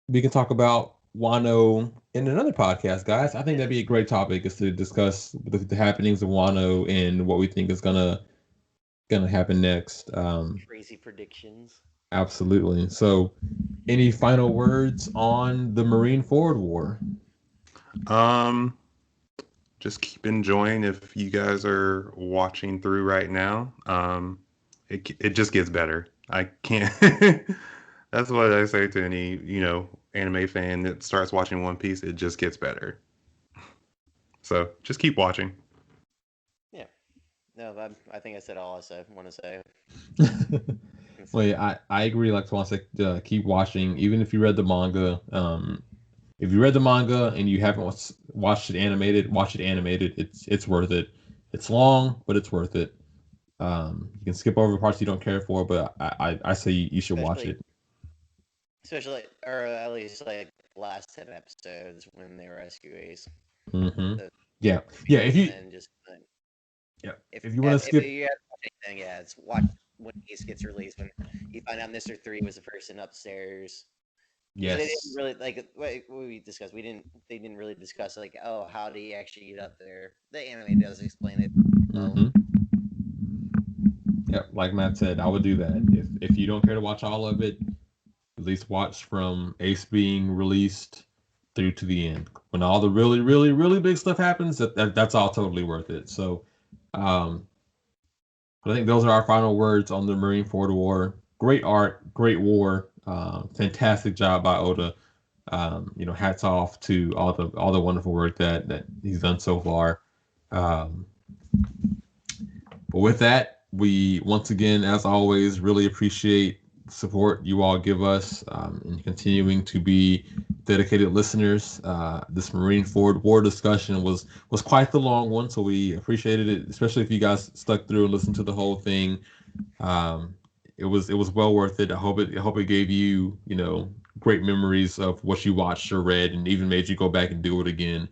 we can talk about Wano in another podcast, guys. I think that'd be a great topic, is to discuss the happenings of Wano and what we think is gonna happen next. Crazy predictions. Absolutely. So, any final words on the Marineford War? Just keep enjoying if you guys are watching through right now. It just gets better. I can't. That's what I say to any anime fan that starts watching One Piece. It just gets better. So just keep watching. No, I think I said all I want to say. Well, yeah, I agree. Like Swan said, keep watching. Even if you read the manga, if you read the manga and you haven't watched it animated, watch it animated. It's worth it. It's long, but it's worth it. You can skip over parts you don't care for, but I say you should watch it. Especially, or at least last 10 episodes when they rescue Ace. Mm-hmm. Yeah. If you just. If you want to skip, if you watch anything, it's watch when Ace gets released. When you find out Mr. 3 was the person upstairs. Yes. They didn't really what we discussed. They didn't really discuss how did he actually get up there. The anime does explain it. Mm-hmm. Yeah, like Matt said, I would do that. If you don't care to watch all of it, at least watch from Ace being released through to the end. When all the really, really, really big stuff happens, that's all totally worth it. So. I think those are our final words on the Marineford War. Great art, great war, fantastic job by Oda. Hats off to all the wonderful work that he's done so far. But with that, we once again, as always, really appreciate the support you all give us and continuing to be dedicated listeners. This Marineford War discussion was quite the long one, so we appreciated it, especially if you guys stuck through and listened to the whole thing. It was well worth it. I hope it gave you great memories of what you watched or read, and even made you go back and do it again.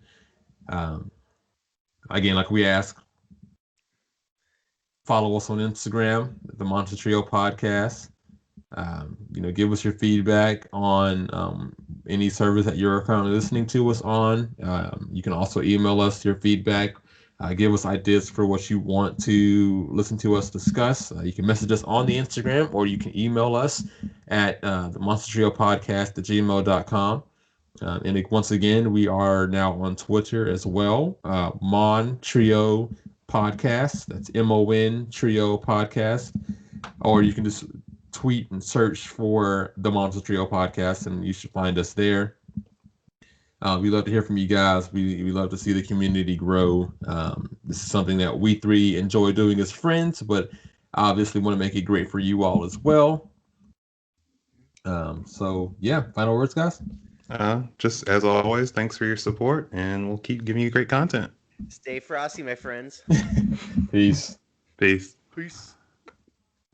Again, like we ask, follow us on Instagram, the Monster Trio Podcast. Give us your feedback on any service that you're currently listening to us on. You can also email us your feedback. Give us ideas for what you want to listen to us discuss. You can message us on the Instagram, or you can email us at the Monster Trio Podcast at gmail.com. And once again, we are now on Twitter as well. Mon Trio Podcast. That's MON Trio Podcast. Or you can just tweet and search for the Monster Trio Podcast, and you should find us there. We love to hear from you guys. We love to see the community grow. This is something that we three enjoy doing as friends, but obviously want to make it great for you all as well. So yeah, final words, guys. Just as always, thanks for your support, and we'll keep giving you great content. Stay frosty, my friends. Peace. Peace. Peace.